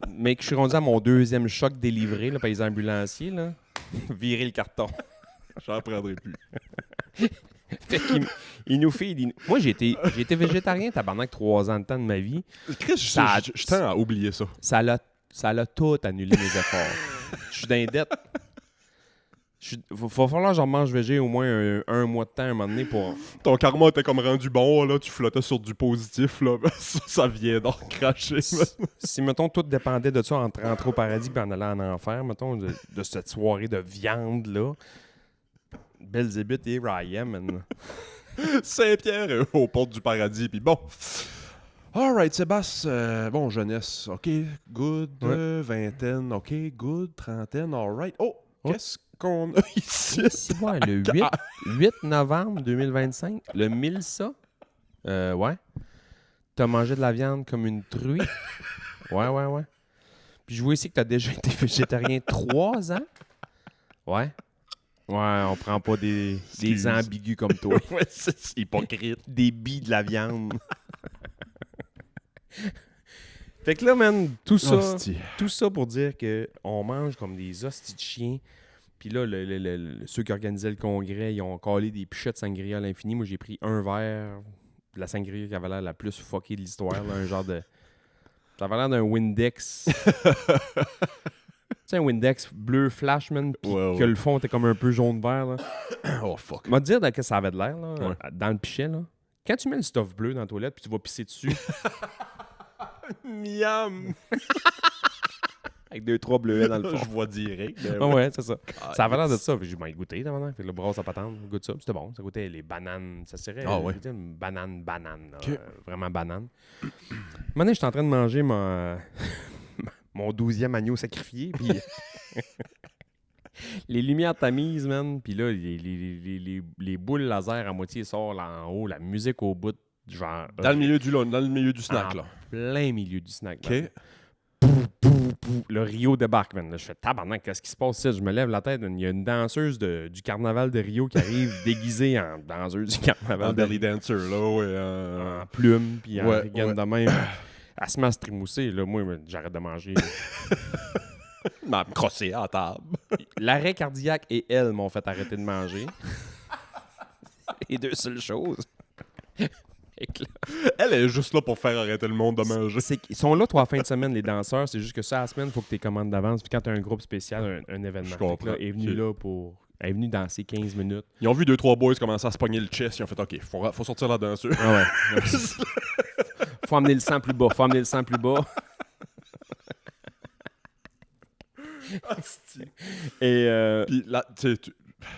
Mais que je suis rendu à mon deuxième choc délivré, là, par les ambulanciers, là. Virer le carton. J'en prendrai plus. Fait qu'il il nous fait... Moi, j'ai été végétarien, tabarnak, 3 ans de temps de ma vie. Chris, Ça- je tends à oublier ça. Ça l'a tout annulé mes efforts. Je suis dans les dettes. Va falloir que j'en mange végé au moins un mois de temps, un moment donné, pour... Ton karma était comme rendu bon, là. Tu flottais sur du positif, là. Ça vient d'en cracher. Si, mettons, tout dépendait de ça entre rentrer au paradis et en allant en enfer, mettons, de cette soirée de viande-là, Belzébuth et Ryan, man. Saint-Pierre aux portes du paradis, puis bon. Alright, Sébastien. Bon, jeunesse. OK, good. Ouais. Vingtaine. OK, good. Trentaine. Alright. Oh, Oh. qu'est-ce qu'on a ici? C'est ouais, le 8 novembre 2025, le Milsa. Ouais. T'as mangé de la viande comme une truie. Ouais. Puis je vois ici que t'as déjà été végétarien 3 ans. Ouais. Ouais, on prend pas des Excuse. ambigus comme toi. Ouais, c'est hypocrite. Des billes de la viande. Fait que là, man, tout ça pour dire que on mange comme des hosties de chiens. Puis là, ceux qui organisaient le congrès, ils ont collé des pichets de sangria à l'infini. Moi, j'ai pris un verre de la sangria qui avait l'air la plus fuckée de l'histoire. Là, un genre de... Ça avait l'air d'un Windex. Tu sais, un Windex bleu flash, man, puis Ouais, que le fond était comme un peu jaune-vert, là. Oh, fuck. Je vais te dire de quoi ça avait de l'air, là, Ouais. dans le pichet, là. Quand tu mets le stuff bleu dans la toilette puis tu vas pisser dessus, Miam! avec 2-3 bleuets dans le fond. Je vois direct. Ah ouais, c'est ça. Ah, Ça avait l'air de yes. ça. J'ai goûté, maintenant. Fait que le brosse à patente, goûte ça. C'était bon. Ça goûtait les bananes. Ça serait Ah ouais. une banane. Là, Ok. vraiment banane. Maintenant, j'étais en train de manger mon 12e agneau sacrifié. Puis les lumières tamisent, man. Puis là, les boules laser à moitié sortent là en haut. La musique au bout. Genre, Dans le milieu du snack, en là. plein milieu du snack. OK. man. Le Rio débarque, man. Là, je fais tabarnak, qu'est-ce qui se passe ici? Je me lève la tête, man. Il y a une danseuse du carnaval de Rio qui arrive déguisée en danseuse du carnaval En de belly Rio. dancer, là, ouais. En plume, puis en Ouais, rigaine ouais. de même. Elle se met à se trémousser. Là, moi, j'arrête de manger. M'a crossé à la table. L'arrêt cardiaque et elle m'ont fait arrêter de manger. Les deux seules choses. Fait que là, Elle est juste là pour faire arrêter le monde de manger. ils sont là 3 fins de semaine, les danseurs. C'est juste que ça, la semaine, il faut que tu les commandes d'avance. Puis quand tu as un groupe spécial, un événement. Je Fait que comprends. là, elle est venue Ok. là pour. Elle est venue danser 15 minutes. Ils ont vu 2-3 boys commencer à se pogner le chest. Ils ont fait OK, faut sortir la danseuse. Ah ouais. Faut amener le sang plus bas. Et Puis là, tu sais,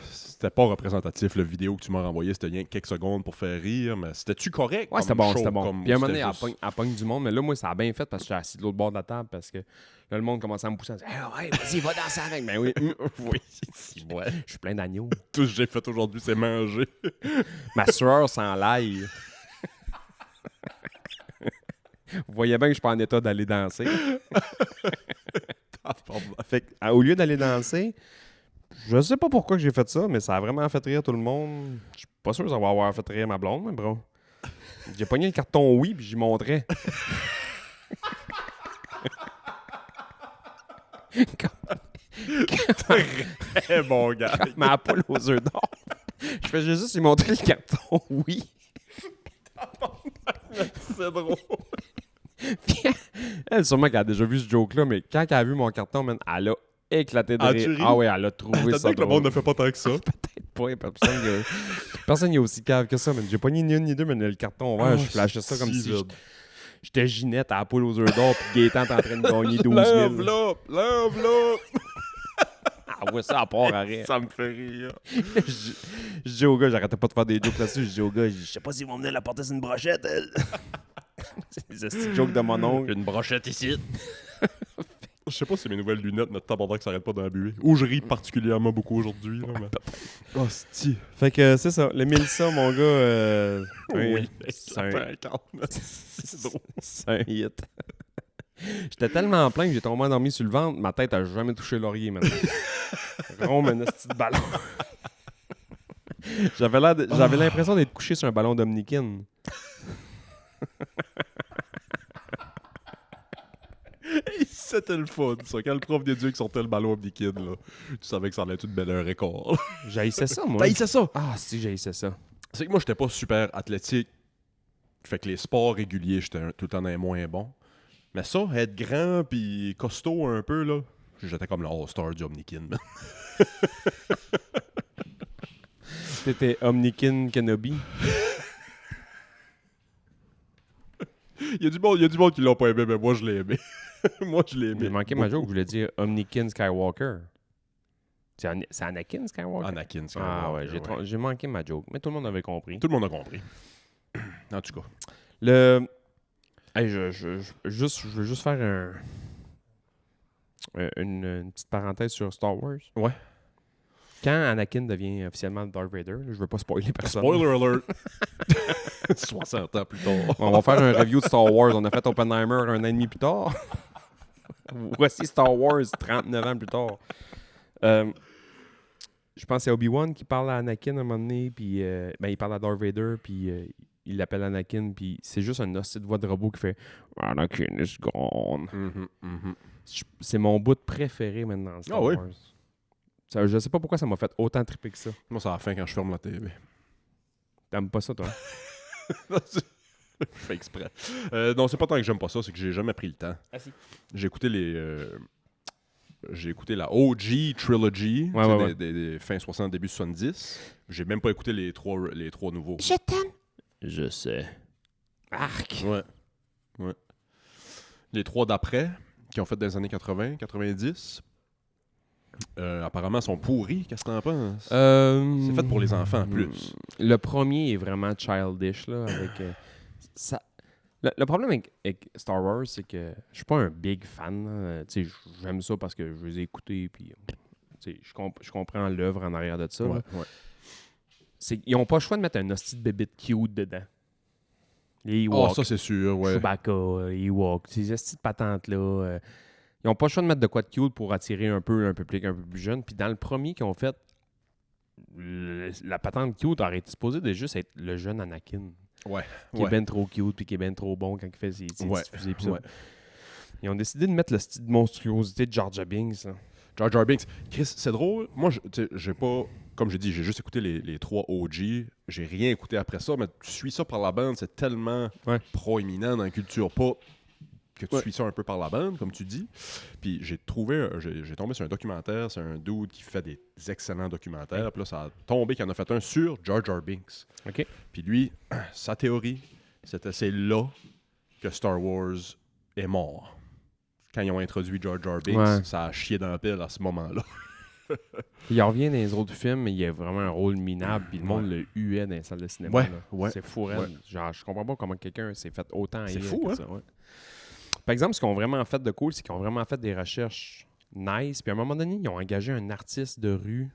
c'était pas représentatif, le vidéo que tu m'as renvoyé. C'était rien que quelques secondes pour faire rire. Mais c'était-tu correct? ouais, comme c'était bon, show, c'était bon. comme- Puis à un moment c'était donné, juste- elle pogne du monde. Mais là, moi, ça a bien fait parce que j'étais assis de l'autre bord de la table parce que là, le monde commençait à me pousser. Ah ouais, vas-y, va danser avec. Ben oui. Oui. Ouais. Je suis plein d'agneaux. Tout ce que j'ai fait aujourd'hui, c'est manger. Ma sueur s'en l'aille. Vous voyez bien que je suis pas en état d'aller danser. Fait que, au lieu d'aller danser, je sais pas pourquoi que j'ai fait ça, mais ça a vraiment fait rire tout le monde. Je suis pas sûr que ça va avoir fait rire ma blonde, mais bro. J'ai pogné le carton oui, puis j'y montrais. Très bon gars. Ma poule aux œufs d'or. Je fais juste lui montrer le carton oui. C'est drôle. Elle, sûrement qu'elle a déjà vu ce joke-là, mais quand elle a vu mon carton, man, elle a éclaté de As-tu rire. ri? Ah ouais, elle a trouvé T'as ça dit que le drôle. monde ne fait pas tant que ça. Pas, personne n'est aussi cave que ça, man. J'ai pas ni une ni deux, mais le carton vert, je flashais ça comme si j'étais Ginette à la poule aux œufs d'or, puis Gaétan est en train de gagner 12 000. L'enveloppe. Ah ouais, ça à part arrêt. Ça me fait rire. Je dis au gars, j'arrêtais pas de faire des jokes là-dessus. Je dis au gars, je sais pas s'ils vont venir la porter sur une brochette, elle. C'est des petits jokes de mon oncle. Une brochette ici. Je sais pas si mes nouvelles lunettes, notre tabarnak s'arrête pas d'embuer. Ou je ris particulièrement beaucoup aujourd'hui. là, mais... Oh, c'ti. Fait que c'est ça. Le Mélissa, mon gars, Oui, c'est ça un- fait un quart. C'est drôle. c'est un hit. J'étais tellement plein que j'ai tombé endormi sur le ventre. Ma tête a jamais touché l'oreiller, man. Rond, un petit ballon. J'avais l'impression d'être couché sur un ballon d'Omnikin. C'était le fun, ça. Quand le prof d'éduc sortait le ballon liquide, là, tu savais que ça allait être une belle record. J'haïssais ça, moi. C'est ça. Ah, si, j'haïssais ça. C'est que moi, j'étais pas super athlétique. Fait que les sports réguliers, j'étais tout le temps un moins bon. Mais ça, être grand puis costaud un peu, là, j'étais comme le All-Star du Omnikin. man. C'était Omnikin Kenobi. Il y a du monde qui l'a pas aimé, mais moi, je l'ai aimé. Moi, je l'ai aimé. J'ai manqué ma joke, je voulais dire Omnikin Skywalker. C'est Anakin Skywalker? Anakin, c'est Ah ouais, j'ai manqué ma joke, mais tout le monde avait compris. Tout le monde a compris. En tout cas. Hey, je veux juste faire une petite parenthèse sur Star Wars. Ouais. Quand Anakin devient officiellement Darth Vader, là, je veux pas spoiler personne. Spoiler alert! 60 ans plus tard. On va faire un review de Star Wars. On a fait Oppenheimer un an et demi plus tard. Voici Star Wars 39 ans plus tard. je pense que c'est Obi-Wan qui parle à Anakin à un moment donné, puis il parle à Darth Vader, puis il l'appelle Anakin, puis c'est juste un hostie de voix de robot qui fait Anakin is gone. C'est mon bout préféré maintenant dans Star Ah oui? Wars. Ça, je sais pas pourquoi ça m'a fait autant triper que ça. Moi, c'est à la fin quand je ferme la TV. T'aimes pas ça, toi? Je fais exprès. Non, c'est pas tant que j'aime pas ça, c'est que j'ai jamais pris le temps. Ah si. J'ai écouté j'ai écouté la OG Trilogy, Ouais, tu sais, ouais. des fin 60, début 70. J'ai même pas écouté les trois nouveaux. Je t'aime. Je sais. Arc. Ouais. Les trois d'après, qui ont fait dans les années 80, 90, apparemment sont pourris. Qu'est-ce que t'en penses? C'est fait pour les enfants en plus. Le premier est vraiment childish, là, avec... ça... Le problème avec Star Wars, c'est que je suis pas un big fan. Tu sais, j'aime ça parce que je les ai écoutés, puis tu sais, je comprends l'œuvre en arrière de ça. Ouais, là. ouais. Ils ont pas le choix de mettre un hostie de bébé cute dedans. Les Oh, Ewoks, ça c'est sûr, ouais. Chewbacca, Ewoks, ces hosties de patentes-là. Ils ont pas le choix de mettre de quoi de cute pour attirer un public un peu plus jeune. Puis dans le premier qu'ils ont fait, la patente cute aurait été supposée de juste être le jeune Anakin. Ouais. Qui est ben trop cute puis qui est ben trop bon quand il fait ses petites fusées pis ça. Ouais. Ils ont décidé de mettre le style de monstruosité de Jar Jar Binks. Là. Jar Jar Binks. Chris, c'est drôle. Moi, j'ai pas... Comme j'ai dit, j'ai juste écouté les trois OG. J'ai rien écouté après ça, mais tu suis ça par la bande, c'est tellement proéminent dans la culture pop que tu suis ça un peu par la bande, comme tu dis. Puis j'ai tombé sur un documentaire, c'est un dude qui fait des excellents documentaires. Puis là, ça a tombé qu'il en a fait un sur Jar Jar Binks. OK. Puis lui, sa théorie, c'est là que Star Wars est mort. Quand ils ont introduit Jar Jar Binks, ça a chié dans la pile à ce moment-là. Il revient dans les autres films, mais il a vraiment un rôle minable, puis le monde le huait dans les salles de cinéma. C'est fou, Genre, je comprends pas comment quelqu'un s'est fait autant haïr. C'est fou, hein? Ça, Par exemple, ce qu'ils ont vraiment fait de cool, c'est qu'ils ont vraiment fait des recherches nice, puis à un moment donné, ils ont engagé un artiste de rue.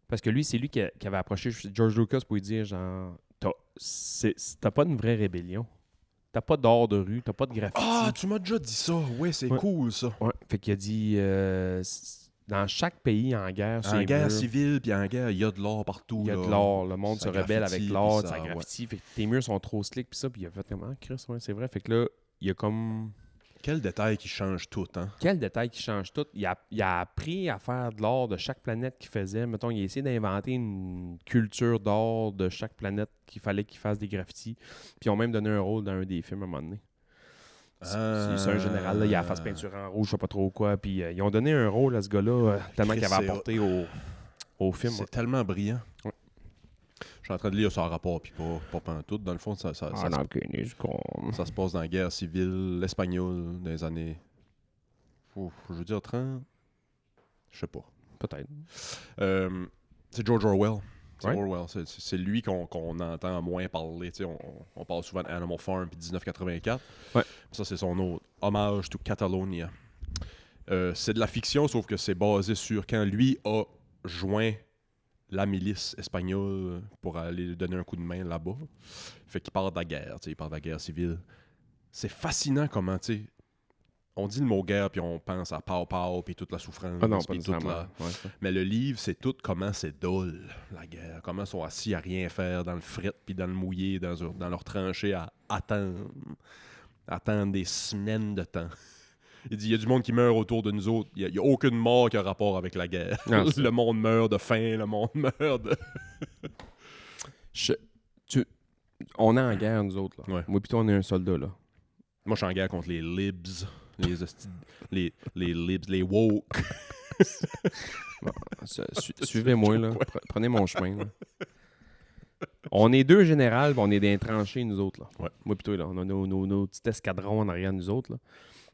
Parce que lui, c'est lui qui avait approché George Lucas pour lui dire, genre, t'as pas une vraie rébellion. T'as pas d'art de rue, t'as pas de graffiti. Ah, tu m'as déjà dit ça. Ouais, c'est cool, ça. Ouais. Fait qu'il a dit, dans chaque pays en guerre, en guerre civile, puis en guerre, il y a de l'or partout. Il y a là. de l'or. Le monde Ça se rebelle avec l'or, graffiti, ça puis ça, graffiti. Fait que tes murs sont trop slick, puis ça. Puis il a fait comme, ah, Chris, ouais, c'est vrai. Fait que là, il y a comme... Quel détail qui change tout, hein? Quel détail qui change tout. Il a appris à faire de l'or de chaque planète qu'il faisait. Mettons, il a essayé d'inventer une culture d'or de chaque planète qu'il fallait qu'il fasse des graffitis. Puis ils ont même donné un rôle dans un des films à un moment donné. C'est un général, là, il a la face peinture en rouge, je sais pas trop quoi. Puis ils ont donné un rôle à ce gars-là tellement qu'il avait apporté au film. C'est tellement brillant. Ouais. Je suis en train de lire son rapport, puis pas pantoute. Dans le fond, ça se passe dans la guerre civile espagnole des années... je veux dire 30... Je sais pas. Peut-être. C'est George Orwell. Ouais. Orwell. C'est lui qu'on entend moins parler. On parle souvent d'Animal Farm puis 1984. Ouais. Ça, c'est son autre. Hommage to Catalonia. C'est de la fiction, sauf que c'est basé sur quand lui a joint la milice espagnole pour aller lui donner un coup de main là-bas. Fait qu'il part de la guerre. Il part de la guerre civile. C'est fascinant comment, tu sais, on dit le mot guerre, puis on pense à pow-pow, puis toute la souffrance. Ah non, pas puis toute nécessairement. Mais le livre, c'est tout comment c'est dole, la guerre. Comment ils sont assis à rien faire dans le fret, puis dans le mouillé, dans leur tranchée, à attendre. Attendre des semaines de temps. Il dit, il y a du monde qui meurt autour de nous autres. Il n'y a aucune mort qui a rapport avec la guerre. Non, le monde meurt de faim, le monde meurt de... On est en guerre, nous autres. Là. Ouais. Moi, plutôt, on est un soldat, là. Moi, je suis en guerre contre les libs. Les libs, les woke. Bon, suivez-moi, là. Prenez mon chemin, là. On est deux générales, on est des tranchées, nous autres, là. Ouais. Moi, plutôt, là. On a nos petits escadrons en arrière, nous autres, là.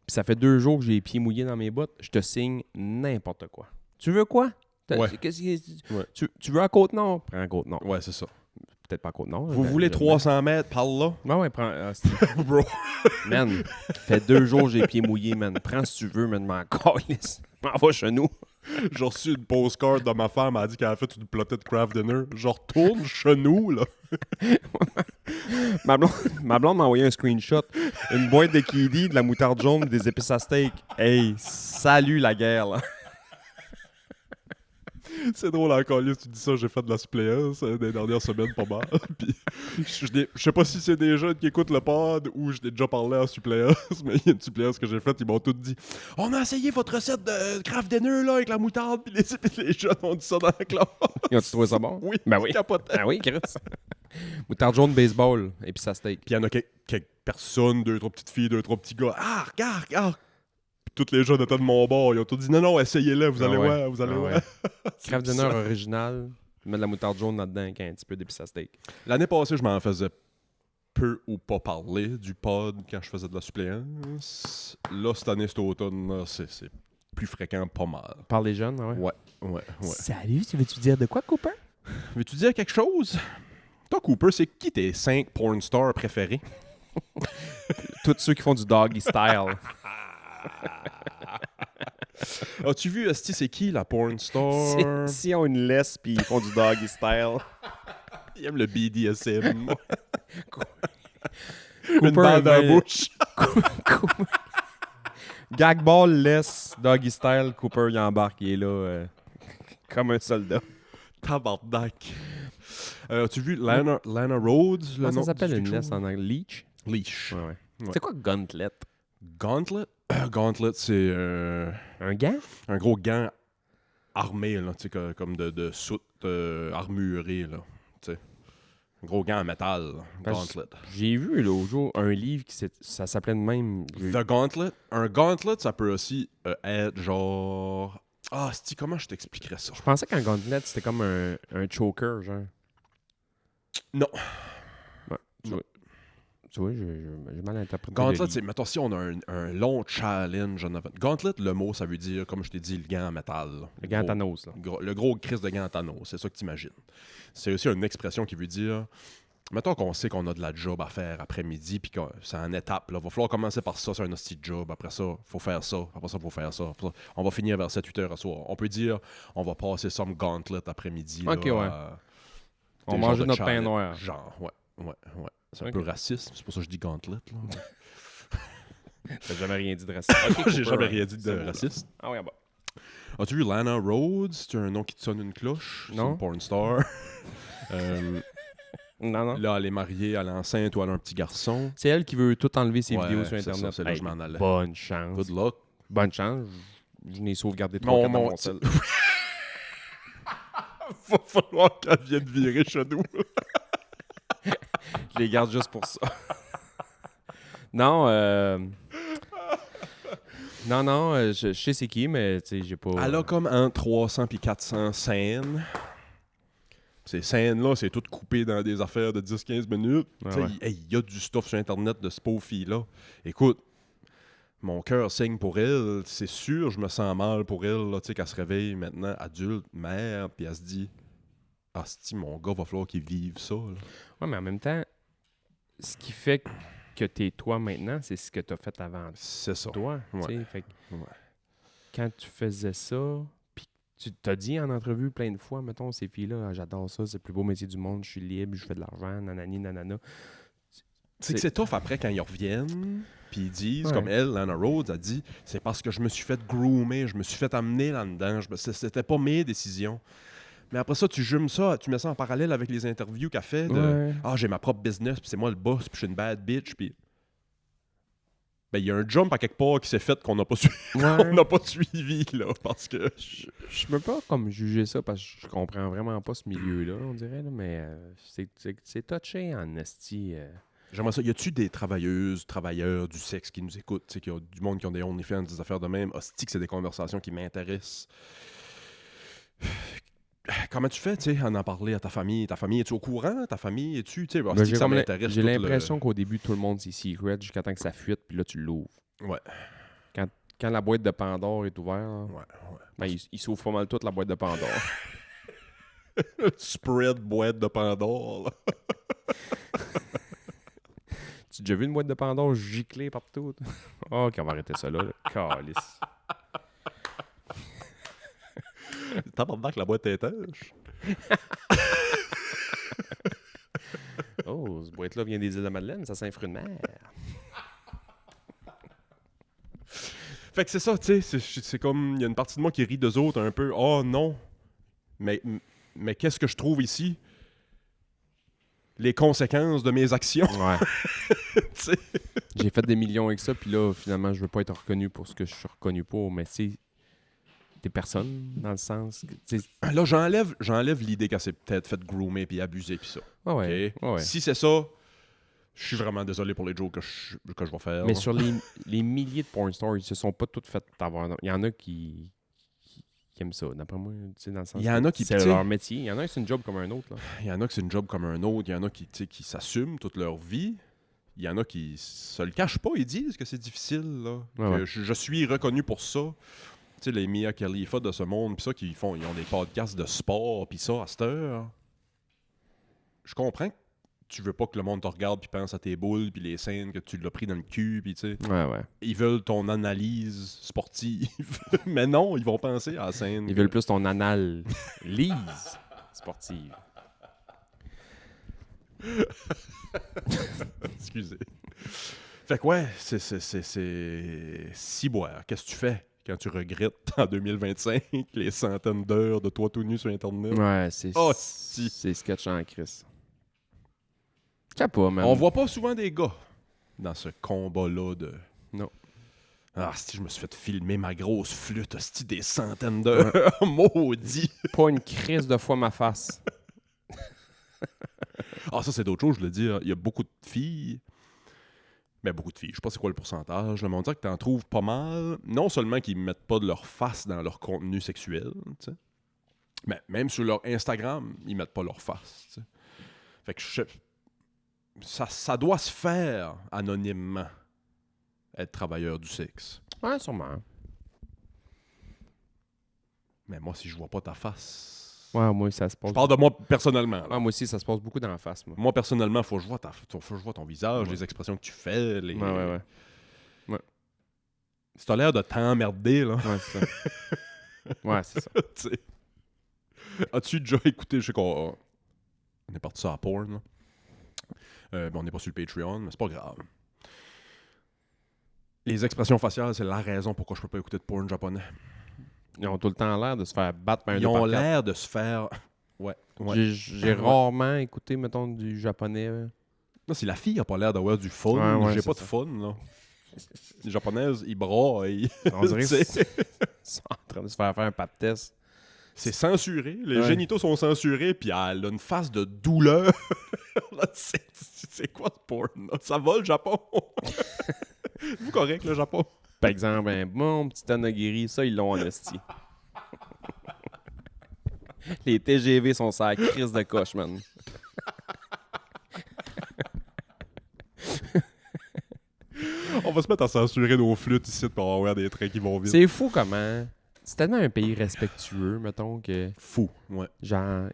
Puis ça fait 2 jours que j'ai les pieds mouillés dans mes bottes. Je te signe n'importe quoi. Tu veux quoi? Ouais. Tu veux à Côte-Nord? Prends à Côte-Nord. Ouais, c'est ça. Peut-être pas à Côte-Nord. Vous voulez 300 mètres par là? Ouais, prends. Bro. Man, fait 2 jours que j'ai les pieds mouillés, man. Prends si tu veux, man. M'en calisse. M'en va chez nous. J'ai reçu une postcard de ma femme, elle a dit qu'elle a fait une plotée de craft dinner. Je retourne chez nous, là. Ma blonde m'a envoyé un screenshot. Une boîte de kiwi, de la moutarde jaune, des épices à steak. Hey, salut la guerre, là. C'est drôle encore, là, tu dis ça, j'ai fait de la suppléance des dernières semaines, pas mal. Puis, je sais pas si c'est des jeunes qui écoutent le pod ou je l'ai déjà parlé en suppléance, mais il y a une suppléance que j'ai faite, ils m'ont tous dit « On a essayé votre recette de craft dinner là, avec la moutarde, puis les jeunes ont dit ça dans la classe. » Ils ont-tu trouvé ça bon? Oui, Ben oui. capotaient. Ah oui, Chris. Moutarde jaune, baseball, et puis ça steak. Puis il y en a quelques personnes, 2-3 petites filles, 2-3 petits gars. Ah, regarde. Puis tous les jeunes étaient de mon bord. Ils ont tous dit non, essayez-le, vous allez voir, vous allez voir. Craft dinner original, mettre de la moutarde jaune là-dedans avec un petit peu d'épices à steak. L'année passée, je m'en faisais peu ou pas parler du pod quand je faisais de la suppléance. Là, cette année, cet automne, là, c'est plus fréquent, pas mal. Par les jeunes, ah ouais. Ouais. Salut, tu veux-tu dire de quoi, Cooper? Veux-tu dire quelque chose? Toi, Cooper, c'est qui tes 5 porn stars préférés? Tous ceux qui font du doggy style. As-tu vu, Esti, c'est qui la porn star? Si on une laisse puis ils font du doggy style. Il aime le BDSM. Cooper, Une balle dans la mais- bouche. Gag ball, laisse, doggy style. Cooper, il embarque, il est là comme un soldat. Tabarnak. As-tu vu Lana Rhodes? Le Comment nom ça s'appelle du une quelque laisse chose? en anglais? Leech? Leash. Ouais. Ouais. C'est quoi gauntlet? Gauntlet? Gauntlet, c'est Un gant? un gros gant armé, là, tu sais, comme de soute armurée, là. Tu sais. Un gros gant en métal, là. Parce- Gauntlet. J'ai vu l'autre jour un livre qui ça s'appelait de même. The Gauntlet. Un gauntlet, ça peut aussi être genre... Ah, comment je t'expliquerais ça? Je pensais qu'un gauntlet, c'était comme un choker, genre. Non. Ouais, tu vois, j'ai mal interprété. Gauntlet, le c'est, mettons, si on a un long challenge en avant. Gauntlet, le mot, ça veut dire, comme je t'ai dit, le gant en métal. Là. le gant Gros- Thanos, là. Le gros crise de gant Thanos, c'est ça que tu imagines. C'est aussi une expression qui veut dire, mettons qu'on sait qu'on a de la job à faire après-midi, puis que c'est en étape. Il va falloir commencer par ça, c'est un hostie de job. Après ça, il faut faire ça. Après ça, il faut faire ça. Après ça, on va finir vers 7-8 heures à soir. On peut dire, on va passer some gauntlet après-midi. Ok, là, ouais. à- On des mangeait genres de notre pain challenge. noir. Genre, ouais. C'est un Ok. peu raciste, c'est pour ça que je dis gauntlet. Là. T'as jamais rien dit de raciste. J'ai jamais rien dit de C'est beau, là. raciste. Ah ouais, bah. As-tu vu Lana Rhodes? C'est un nom qui te sonne une cloche? C'est Non. une porn star. Non. Là, elle est mariée, elle est enceinte ou elle a un petit garçon. C'est elle qui veut tout enlever ses Ouais, vidéos sur c'est ça, Internet. c'est là que je m'en allais. Bonne chance. Good luck. Bonne chance. Je n'ai sauvegardé Non, 3 dans mon- mon sel. Va falloir qu'elle vienne virer chez nous. Je les garde juste pour ça. Non, je sais c'est qui, mais tu sais, j'ai pas... Elle a comme entre 300 et 400 scènes. Ces scènes-là, c'est tout coupé dans des affaires de 10-15 minutes. Ah Tu sais, ouais. il y a du stuff sur Internet de ce pauvre fille-là. Écoute, mon cœur saigne pour elle. C'est sûr, je me sens mal pour elle, là, tu sais, qu'elle se réveille maintenant adulte, mère, puis elle se dit « Ah, c'ti, mon gars, va falloir qu'il vive ça. » là. Ouais, mais en même temps, ce qui fait que t'es toi maintenant, c'est ce que t'as fait avant C'est ça. toi. Ouais. Tu sais, fait que Ouais. quand tu faisais ça, puis tu t'as dit en entrevue plein de fois, mettons, ces filles-là, ah, j'adore ça, c'est le plus beau métier du monde, je suis libre, je fais de l'argent, nanani, nanana. C'est que c'est tough après quand ils reviennent, puis ils disent, Ouais. comme elle, Lana Rhodes, a dit, c'est parce que je me suis fait groomer, je me suis fait amener là-dedans, c'était pas mes décisions. Mais après ça, tu jumes ça, tu mets ça en parallèle avec les interviews qu'elle fait de Ouais. Ah, j'ai ma propre business, puis c'est moi le boss, puis je suis une bad bitch, puis. Ben, il y a un jump à quelque part qui s'est fait qu'on n'a pas, on n'a pas suivi, là, parce que. Je peux pas comme juger ça parce que je comprends vraiment pas ce milieu-là, on dirait, là, mais c'est touché en esti. J'aimerais ça. Y a-tu des travailleuses, travailleurs du sexe qui nous écoutent, tu sais, qui ont du monde qui ont des OnlyFans, des affaires de même? Hostie, que c'est des conversations qui m'intéressent. Comment tu fais, tu sais, en parler à ta famille? Ta famille, es-tu au courant? Ta famille, es-tu, tu sais, Ben, hostie, j'ai que ça comme m'intéresse. j'ai tout l'impression qu'au début, tout le monde c'est secret jusqu'à temps que ça fuite, puis là, tu l'ouvres. Ouais. Quand la boîte de Pandore est ouverte, là, Ouais. ben, il s'ouvre pas mal toute la boîte de Pandore. Spread boîte de Pandore, là. Tu as déjà vu une boîte de Pandore giclée partout? Oh, on va arrêter ça là. Calice. Tabarnak, la boîte étanche. Oh, cette boîte-là vient des îles de Madeleine, ça sent fruit de mer. Fait que c'est ça, tu sais, c'est comme, il y a une partie de moi qui rit d'eux autres un peu. Oh non, Mais qu'est-ce que je trouve ici? Les conséquences de mes actions. Ouais. Tu sais. J'ai fait des millions avec ça, puis là, finalement, je veux pas être reconnu pour ce que je suis reconnu pour, mais c'est des personnes, dans le sens que, tu sais, Là, j'enlève l'idée qu'elle s'est peut-être fait groomer puis abuser puis ça. ouais, ouais, OK? ouais. Si c'est ça, je suis vraiment désolé pour les jokes que je vais faire. Mais là. sur les milliers de porn stars, ils se sont pas toutes faites avoir. Il y en a qui aiment ça, d'après moi, tu sais, dans le sens Il y en que a qui, c'est tu sais- leur métier. Il y en a qui c'est une job comme un autre, là. Il y en a que c'est une job comme un autre. Il y en a qui, tu sais, qui s'assument toute leur vie. Il y en a qui se le cachent pas. Ils disent que c'est difficile. Là. Ouais, Que ouais. je suis reconnu pour ça. Tu sais, les Mia Khalifa de ce monde, pis ça, ils ont des podcasts de sport, puis ça, à cette heure. Je comprends que tu veux pas que le monde te regarde puis pense à tes boules, puis les scènes que tu l'as pris dans le cul, puis tu sais. Ouais, ouais. Ils veulent ton analyse sportive. Mais non, ils vont penser à la scène. Ils veulent plus ton analyse sportive. Excusez. Fait que ouais, c'est ciboire. Qu'est-ce que tu fais quand tu regrettes en 2025 les centaines d'heures de toi tout nu sur Internet? Ouais, c'est Oh, si. c'est sketch en crise. Je sais pas, man. On voit pas souvent des gars dans ce combat-là de... Non. Ah, si je me suis fait filmer ma grosse flûte, hostie, des centaines d'heures. Maudit! Pas une crise de fois ma face. Ah, ça, c'est d'autres choses, je le dis. Il y a beaucoup de filles. Mais beaucoup de filles. Je sais pas c'est quoi le pourcentage. Là, mais on dirait que t'en trouves pas mal. Non seulement qu'ils mettent pas de leur face dans leur contenu sexuel, tu sais. Mais même sur leur Instagram, ils mettent pas leur face, tu sais. Fait que ça doit se faire anonymement, être travailleur du sexe. Ouais, sûrement. Mais moi, si je vois pas ta face... Ouais, moi, ça se passe. Je parle de moi personnellement. là. Ouais, moi aussi, ça se passe beaucoup dans la face, moi. Moi, personnellement, faut que je vois ton visage, Ouais. les expressions que tu fais. Les... Ouais. Si t'as l'air de t'emmerder, là, Ouais, c'est ça. Ouais, c'est ça. tu sais. As-tu déjà écouté, je sais qu'on on est parti sur la porn, là. On n'est pas sur le Patreon, mais c'est pas grave. Les expressions faciales, c'est la raison pourquoi je peux pas écouter de porn japonais. Ils ont tout le temps l'air de se faire battre par un Ils ont l'air de se faire... Ouais. J'ai rarement écouté, mettons, du japonais. Non, si la fille a pas l'air d'avoir du fun, Ouais, j'ai c'est pas de ça. fun, là. Les japonaises, ils braillent. On dirait Tu sais. qu'ils sont en train de se faire un pap test. C'est censuré. Les Ouais. génitaux sont censurés, puis elle a une face de douleur. Là, c'est quoi ce porn? Là? Ça va, le Japon? Vous correct, le Japon? Par exemple, un bon petit onigiri, ça, ils l'ont en esti. Les TGV sont sur la crise de coche, man. On va se mettre à censurer nos flûtes ici pour avoir des trains qui vont vite. C'est fou comment... C'est tellement un pays respectueux, mettons, que... Fou, ouais. Genre,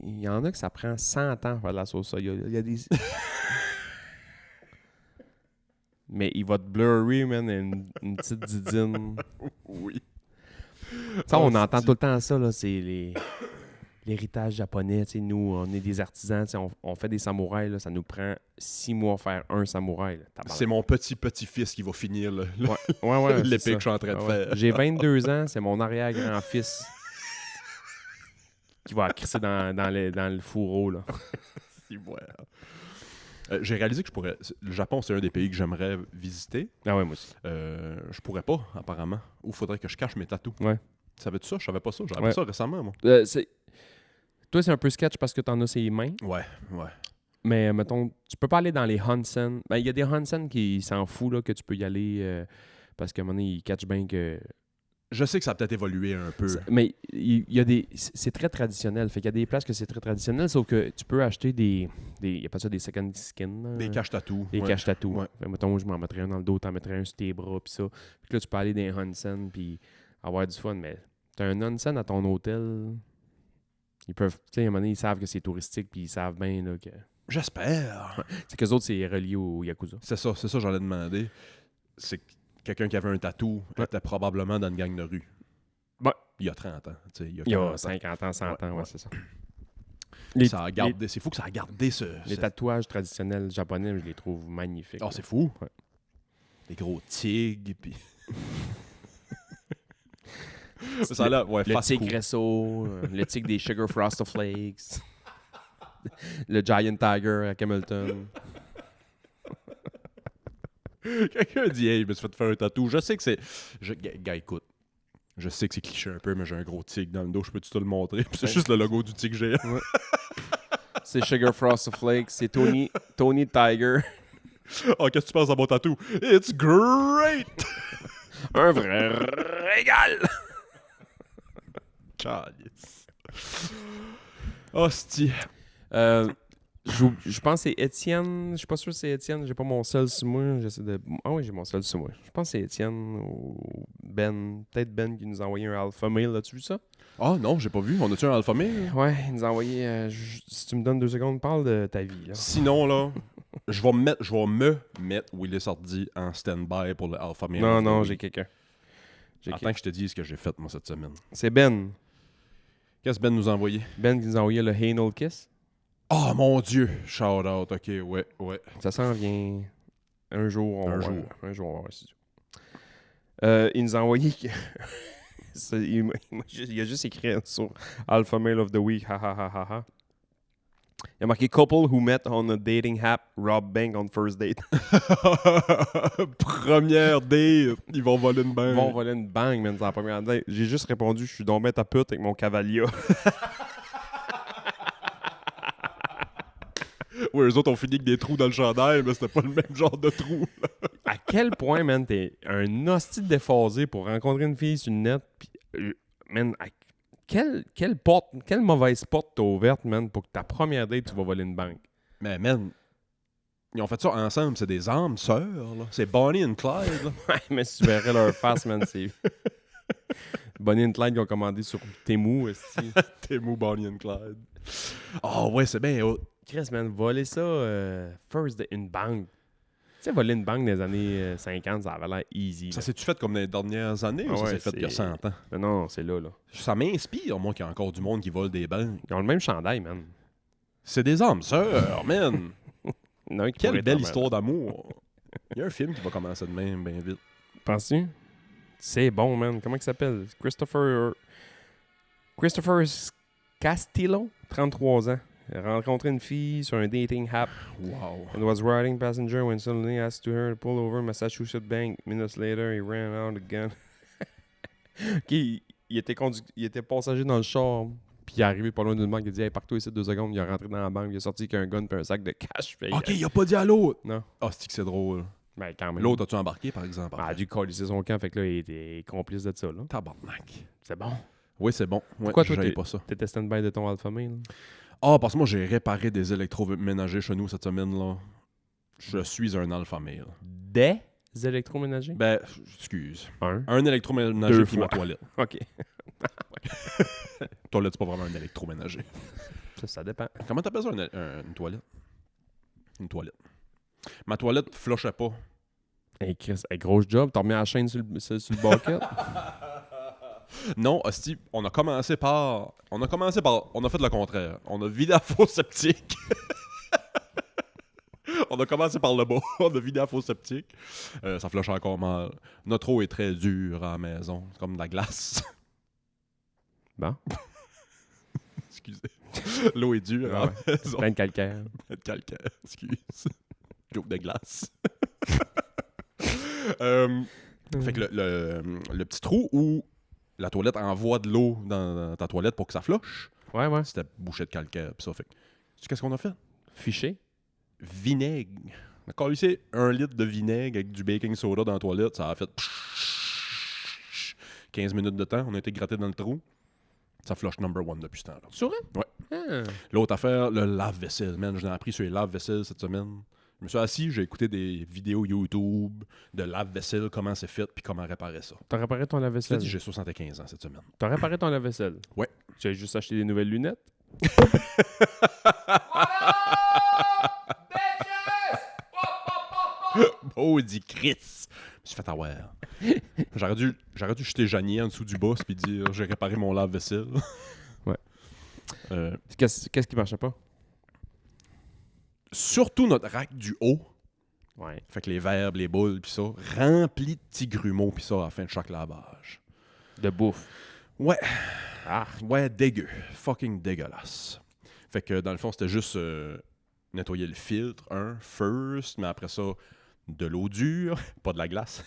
il y en a que ça prend 100 ans à faire de la sauce soya. Il y a des... Mais il va te blurry, man, une petite didine. Oui. Ça, on Oh, entend c'est- tout le temps ça, là, c'est l'héritage japonais. Tu sais, nous, on est des artisans, tu sais, on fait des samouraïs, là, ça nous prend 6 mois à faire un samouraï. Là, tabarnak. C'est mon petit-petit-fils qui va finir Ouais, l'épée c'est que je suis en train de ça. Ouais, ouais. faire. J'ai 22 ans, c'est mon arrière-grand-fils qui va crisser dans le fourreau. Là. Si, ouais. J'ai réalisé que le Japon, c'est un des pays que j'aimerais visiter. Ah ouais, moi aussi. Je pourrais pas, apparemment. Ou faudrait que je cache mes tatous. Ouais. Savais-tu ça? Je savais pas ça. J'ai appris Ouais. ça récemment, moi. Toi, c'est un peu sketch parce que t'en as ses mains. Ouais. Mais mettons, tu peux pas aller dans les Hansen. Ben, il y a des Hansen qui s'en foutent là, que tu peux y aller parce qu'à un moment donné, ils catchent bien que. Je sais que ça a peut-être évolué un peu. Mais il y a des. C'est très traditionnel. Fait qu'il y a des places que c'est très traditionnel, sauf que tu peux acheter des. Il y a pas ça des second skin. Là. Des cache-tatous. Des ouais. cache-tatous. Ouais. Fait, mettons, je m'en mettrais un dans le dos, t'en mettrais un sur tes bras, puis ça. Puis là, tu peux aller dans les Hansen, puis avoir du fun. Mais t'as un Hansen à ton hôtel. Ils peuvent. Tu sais, à un moment donné, ils savent que c'est touristique, puis ils savent bien là, que. J'espère. C'est qu'eux autres, c'est relié au Yakuza. C'est ça, j'allais demander. C'est que quelqu'un qui avait un tatou était probablement dans une gang de rue. Ouais. Il y a 30 ans. Tu sais, il y a Il y a 40 ans. 50 ans, 100 ans, Ouais. c'est ça. Les, Ça a gardé, c'est fou que ça a gardé les ce... tatouages traditionnels japonais, je les trouve magnifiques. Ah, c'est fou. Ouais. Des gros tigres, puis... Ça a l'air, ouais, Le fast tigre food. Resso, le tigre des Sugar Frosted Flakes, le Giant Tiger à Hamilton. Quelqu'un dit, hey, je me suis fait faire un tatou. Je sais que c'est. Gars, écoute. Je sais que c'est cliché un peu, mais j'ai un gros tigre dans le dos. Je peux-tu te le montrer? Puis c'est juste le logo du tigre géant. C'est Sugar Frosted Flakes, c'est Tony Tiger. Oh, qu'est-ce que tu penses à mon tatou? It's great! Un vrai régal! Calice. Hostie. Je pense que c'est Étienne. Je suis pas sûr que c'est Étienne. J'ai pas mon sel sur moi. J'essaie de. Ah oui, j'ai mon sel sur moi. Je pense que c'est Étienne ou Ben. Peut-être Ben qui nous a envoyé un alpha mail. As-tu vu ça? Ah non, j'ai pas vu. On a-tu un alpha mail? Ouais, il nous a envoyé. Si tu me donnes 2 secondes, parle de ta vie. Là. Sinon, là, je vais me mettre Willis Hardy en stand-by pour le alpha mail. Non, j'ai quelqu'un. Attends que je te dise ce que j'ai fait, moi, cette semaine. C'est Ben. Qu'est-ce que Ben nous a envoyé? Ben qui nous a envoyé le Anal Kiss. Oh mon Dieu! Shout out, ok, ouais. Ça s'en vient un jour. On va voir. Un jour, on va voir si il nous a envoyé. Il a juste écrit sur Alpha Male of the Week. Ha ha ha ha ha. Il a marqué Couple who met on a dating app, rob bank on first date. Première date, ils vont voler une banque. Ils vont voler une banque, man, c'est la première date. J'ai juste répondu, je suis donc bête à pute avec mon Cavalia. Ouais, eux autres ont fini avec des trous dans le chandail, mais c'était pas le même genre de trou. À quel point, man, t'es un hostie déphasé pour rencontrer une fille sur le net, pis, man, quelle mauvaise porte t'as ouverte, man, pour que ta première date, tu vas voler une banque? Mais man, ils ont fait ça ensemble, c'est des âmes sœurs, là. C'est Bonnie and Clyde, là. Ouais, mais si tu verrais leur face, man, c'est... Bonnie and Clyde qui ont commandé sur Temu, aussi. Temu, Bonnie and Clyde. Oh ouais, c'est bien haut. Chris, man, voler ça, first, une banque. Tu sais, voler une banque dans les années 50, ça avait l'air easy. Ça s'est-tu fait comme dans les dernières années ou Ah ça ouais, s'est fait il y a 100 ans? Mais non, c'est là. Ça m'inspire, moi, qu'il y a encore du monde qui vole des banques. Ils ont le même chandail, man. C'est des âmes sœurs, man. Il y en a un qui Quelle pourrait belle être histoire d'amour. Il y a un film qui va commencer de même, bien vite. Penses-tu? C'est bon, man. Comment il s'appelle? Christopher Castillo, 33 ans. Il a rencontré une fille sur un dating app Wow. and was riding passenger when suddenly asked to her to pull over Massachusetts Bank. Minutes later, he ran out again. OK, il était passager dans le char, puis il est arrivé pas loin d'une banque, il a dit « Hey, pars-toi ici 2 secondes », il est rentré dans la banque, il est sorti avec un gun et un sac de cash. Fait, Ok, il a pas dit à l'autre. Non. Ah, c'est drôle. Ben, quand même. L'autre, as-tu embarqué, par exemple? Ah, a dû coller son camp, fait que là, il était complice de ça, là. Tabarnak. C'est bon. Oui, c'est bon. Ouais, Pourquoi toi, j'avais pas ça. T'étais stand-by de ton alpha mail? Ah, parce que moi, j'ai réparé des électroménagers chez nous cette semaine-là. Je suis un alpha male. Des électroménagers? Ben, excuse. Un. Un électroménager 2 puis ma fois. toilette. OK. Toilette, c'est pas vraiment un électroménager. Ça dépend. Comment t'appelles ça, une toilette? Une toilette. Ma toilette flushait pas. Hey Chris, hey, gros job, t'as remis la chaîne sur le bucket? Non, hostie, on a fait le contraire. On a vidé la fosse septique. On a commencé par le bas. On a vidé la fosse septique. Ça flush encore mal. Notre eau est très dure à la maison. C'est comme de la glace. Bon. Excusez. L'eau est dure à Ah la ouais. maison. Plein de calcaire. De calcaire. Excuse. Joke de glace. Fait que le petit trou où la toilette envoie de l'eau dans ta toilette pour que ça flush, Ouais. c'était bouché de calcaire. Pis ça fait. Tu qu'est-ce qu'on a fait? Fiché? Vinaigre. On a collé 1 litre de vinaigre avec du baking soda dans la toilette. Ça a fait 15 minutes de temps. On a été gratté dans le trou. Ça flush number 1 depuis ce temps-là. C'est vrai? Ouais. Ah. L'autre affaire, le lave-vaisselle. Man, j'en ai appris sur les lave-vaisselle cette semaine. Je me suis assis, j'ai écouté des vidéos YouTube de lave-vaisselle, comment c'est fait, puis comment réparer ça. T'as réparé ton Je t'ai lave-vaisselle? dit, j'ai 75 ans cette semaine. T'as réparé ton lave-vaisselle? Ouais. Tu as juste acheté des nouvelles lunettes? Oh, il dit Chris! Je me suis fait avoir. J'aurais dû jeter Janie en dessous du boss puis dire j'ai réparé mon lave-vaisselle. Ouais. Qu'est-ce qui marchait pas? Surtout notre rack du haut. Ouais. Fait que les verres, les boules, puis ça, rempli de petits grumeaux, puis ça, à la fin de chaque lavage. De bouffe. Ouais. Ah, Ouais, dégueu. Fucking dégueulasse. Fait que dans le fond, c'était juste nettoyer le filtre, first, mais après ça, de l'eau dure, pas de la glace.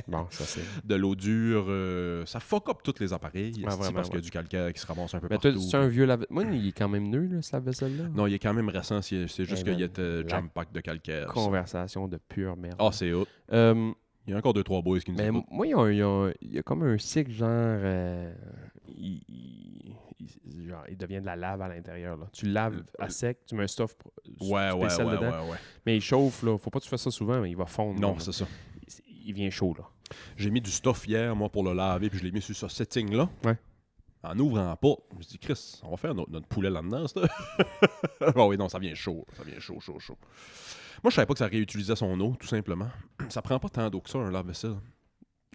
bon, ça c'est... De l'eau dure, ça fuck up tous les appareils, Ouais, vraiment, parce qu'il y a du calcaire qui se ramasse un peu Mais toi, partout. c'est un vieux lave... Moi, il est quand même neuf, là, ce lave-vaisselle-là. Non, il est quand même récent, c'est juste Ouais, qu'il était la jam-pack de calcaire. ça. Conversation de pure merde. Ah, c'est hot. Euh, Il y a encore 2-3 boys qui nous mais écoutent. moi, il y a comme un cycle, genre... il devient de la lave à l'intérieur. Là. Tu le laves à sec, tu mets un stuff Ouais, spécial dedans. ouais. Mais il chauffe, là. Faut pas que tu fasses ça souvent, mais il va fondre. Non, là. c'est ça. Il vient chaud, là. J'ai mis du stuff hier, moi, pour le laver, puis je l'ai mis sur ce setting-là. Ouais. En ouvrant la porte, je me suis dit, Chris, on va faire notre poulet là-dedans, ça. Ah oui, non, ça vient chaud. Ça vient chaud. Moi, je savais pas que ça réutilisait son eau, tout simplement. Ça prend pas tant d'eau que ça, un lave-vaisselle.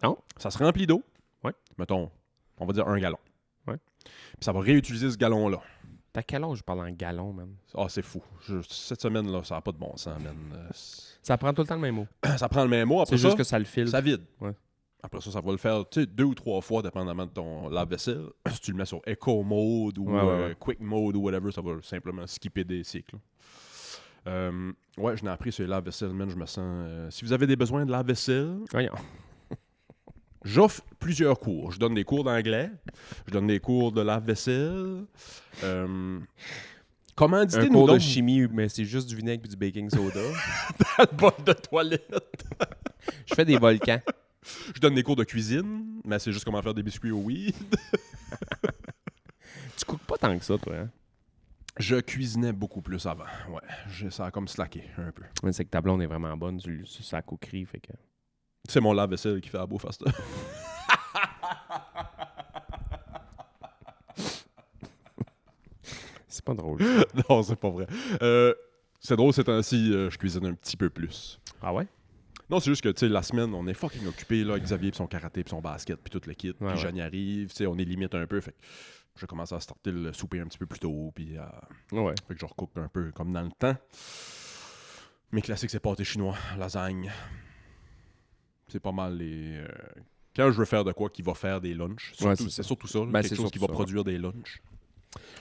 Non? Ça se remplit d'eau. Ouais. Mettons, on va dire 1 gallon. Ouais. Puis ça va réutiliser ce gallon-là. T'as quel âge je parle en gallon, man? Ah, c'est fou. Cette semaine-là, ça n'a pas de bon sens, man. Ça prend tout le temps le même mot. Ça prend le même mot. Après C'est ça, juste que ça le file. ça vide. Ouais. Après ça va le faire 2 ou 3 fois, dépendamment de ton lave-vaisselle. Si tu le mets sur Eco Mode ou Ouais. Quick Mode ou whatever, ça va simplement skipper des cycles. Ouais, je n'ai appris sur les lave-vaisselle, man. Je me sens... si vous avez des besoins de lave-vaisselle, Voyons. j'offre plusieurs cours. Je donne des cours d'anglais. Je donne des cours de lave-vaisselle. Commanditez Un nous cours de donc chimie, mais c'est juste du vinaigre et du baking soda. dans le bol de toilette. Je fais des volcans. Je donne des cours de cuisine, mais c'est juste comment faire des biscuits au weed. Tu cookes pas tant que ça, toi, hein? Je cuisinais beaucoup plus avant. Ouais, ça a comme slacké un peu. Mais c'est que ta blonde est vraiment bonne sur sa cookerie, fait que... C'est mon lave-vaisselle qui fait la bouffe à ça. C'est pas drôle. Non, c'est pas vrai. C'est drôle ces temps-ci, je cuisine un petit peu plus. Ah ouais? Non, c'est juste que, tu sais, la semaine, on est fucking occupé, là, avec Xavier pis son karaté pis son basket pis tout le kit. Puis Jeanne y arrive, tu sais, on est limite un peu, fait que je commence à starter le souper un petit peu plus tôt, puis Ouais. fait que je recoupe un peu comme dans le temps. Mes classiques, c'est pâté chinois, lasagne. C'est pas mal les... Quand je veux faire de quoi qui va faire des lunchs, Ouais, c'est surtout ça, là, Ben, quelque c'est chose qui surtout va ça, produire des lunchs.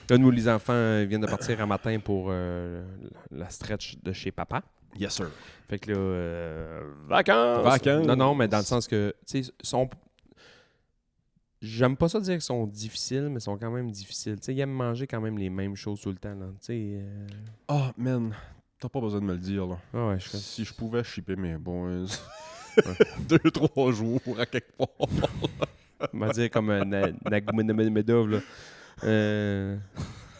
Là, nous, les enfants viennent de partir un matin pour la stretch de chez papa. Yes, sir. Fait que là, vacances! Vacances! Non, mais dans le sens que, tu sais, j'aime pas ça dire qu'ils sont difficiles, mais ils sont quand même difficiles. Tu sais, ils aiment manger quand même les mêmes choses tout le temps, là. Tu sais... Ah, man, t'as pas besoin de me le dire, là. Ah ouais, je fais... Si je pouvais shipper mes boys 2-3 jours à quelque part. On va dire comme Nagumedov, là.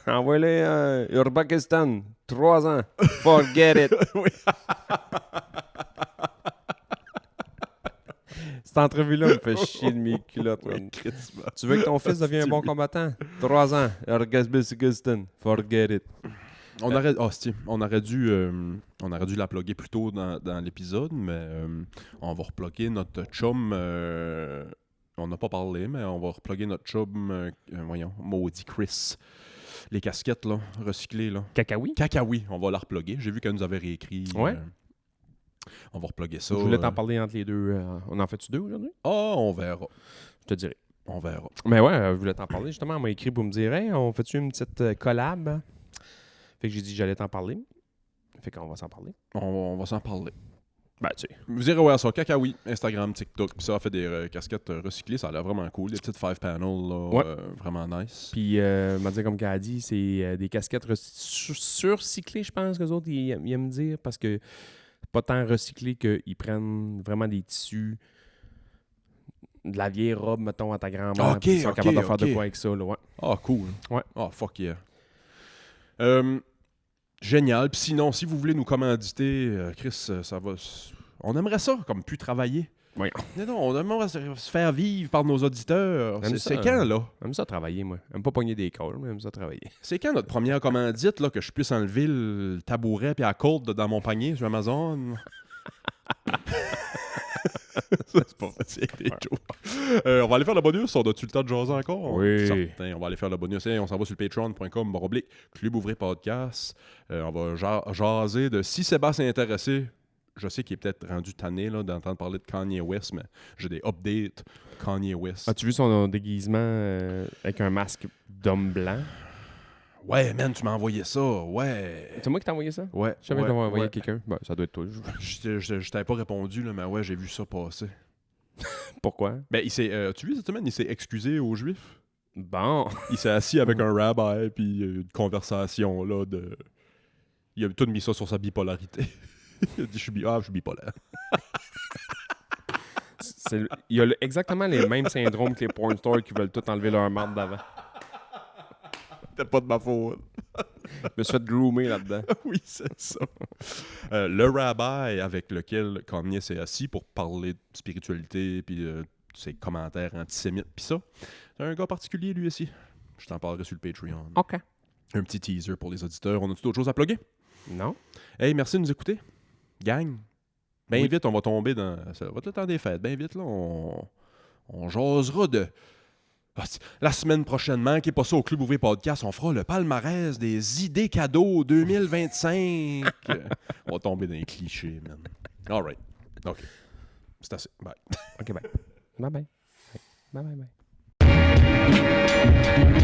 Envoyez-les Uzbekistan, 3 ans. Forget it. Oui. Cette entrevue-là me fait chier de mes culottes, man. Tu veux que ton fils devienne un bon combattant? 3 ans. Uzbekistan, forget it. On aurait dû la plugger plus tôt dans l'épisode, mais on va reploguer notre chum. On n'a pas parlé, mais on va reploguer notre chum, voyons, maudit Chris. Les casquettes, là, recyclées, là. Cacaoui? Cacaoui, on va la reploguer. J'ai vu qu'elle nous avait réécrit. Ouais. On va reploguer ça. Je voulais t'en parler entre les deux. On en fait-tu 2 aujourd'hui? Ah, on verra. Je te dirai. On verra. Mais ouais, je voulais t'en parler. Justement, elle m'a écrit pour me dire, hey, on fait-tu une petite collab? Fait que j'ai dit que j'allais t'en parler. Fait qu'on va s'en parler. On va s'en parler. Ben, tu sais. Vous irez voir ça. Cacaoui, Instagram, TikTok. Puis ça a fait des casquettes recyclées. Ça a l'air vraiment cool. Des petites 5 panels, là, Ouais. vraiment nice. Puis, m'a dit comme qu'elle a dit, c'est des casquettes surcyclées, je pense, qu'eux autres, ils aiment dire, parce que pas tant recyclés qu'ils prennent vraiment des tissus, de la vieille robe, mettons, à ta grand-mère. Ok, puis ils sont ok, capables de faire de ok. quoi avec ça, là, ouais. Ah, cool. Ouais. Ah, fuck yeah. Génial. Puis sinon, si vous voulez nous commanditer, Chris, ça va... On aimerait ça, comme plus travailler. Oui. Mais non, on aimerait se faire vivre par nos auditeurs. J'aime C'est ça. quand, là? J'aime ça travailler, moi. J'aime pas pogner des calls, mais j'aime ça travailler. C'est quand notre première commandite, là, que je puisse enlever le tabouret puis la corde dans mon panier sur Amazon? C'est pas facile, des jokes. On va aller faire le bonus. On a-tu le temps de jaser encore? Oui. Certain. On va aller faire le bonus. Et on s'en va sur le patreon.com/Club Ouvrier Podcast. On va jaser de si Sébastien est intéressé. je sais qu'il est peut-être rendu tanné là, d'entendre parler de Kanye West, mais j'ai des updates Kanye West. As-tu vu son déguisement avec un masque d'homme blanc? Ouais, man, tu m'as envoyé ça, ouais. C'est moi qui t'ai envoyé ça? Ouais. Je savais que t'avais envoyé ouais. quelqu'un. Ben, ça doit être toi. Je t'avais pas répondu, là, mais ouais, j'ai vu ça passer. Pourquoi? Ben, tu vu cette semaine, il s'est excusé aux Juifs. Bon. Il s'est assis avec un rabbi, puis il y a eu une conversation, là, de... Il a tout mis ça sur sa bipolarité. Il a dit, je suis bipolaire. Il y a exactement les mêmes syndromes que les porn stars qui veulent tout enlever leur marde d'avant. C'était pas de ma faute. Je me suis fait groomer là-dedans. Oui, c'est ça. Le rabbi avec lequel Kanye s'est assis pour parler de spiritualité, puis ses commentaires antisémites, puis ça, c'est un gars particulier, lui aussi. Je t'en parlerai sur le Patreon. OK. Un petit teaser pour les auditeurs. On a-tu d'autres choses à plugger? Non? Hey, merci de nous écouter. Gang. Ben Oui. vite, on va tomber dans... Ça va être le temps des fêtes. Ben vite, là, on jasera de... La semaine prochainement, manquez pas ça au Club Ouvrier Podcast, on fera le palmarès des idées cadeaux 2025. On va tomber dans les clichés, man. All right. OK. C'est assez. Bye. OK, bye. Bye bye. Bye bye bye.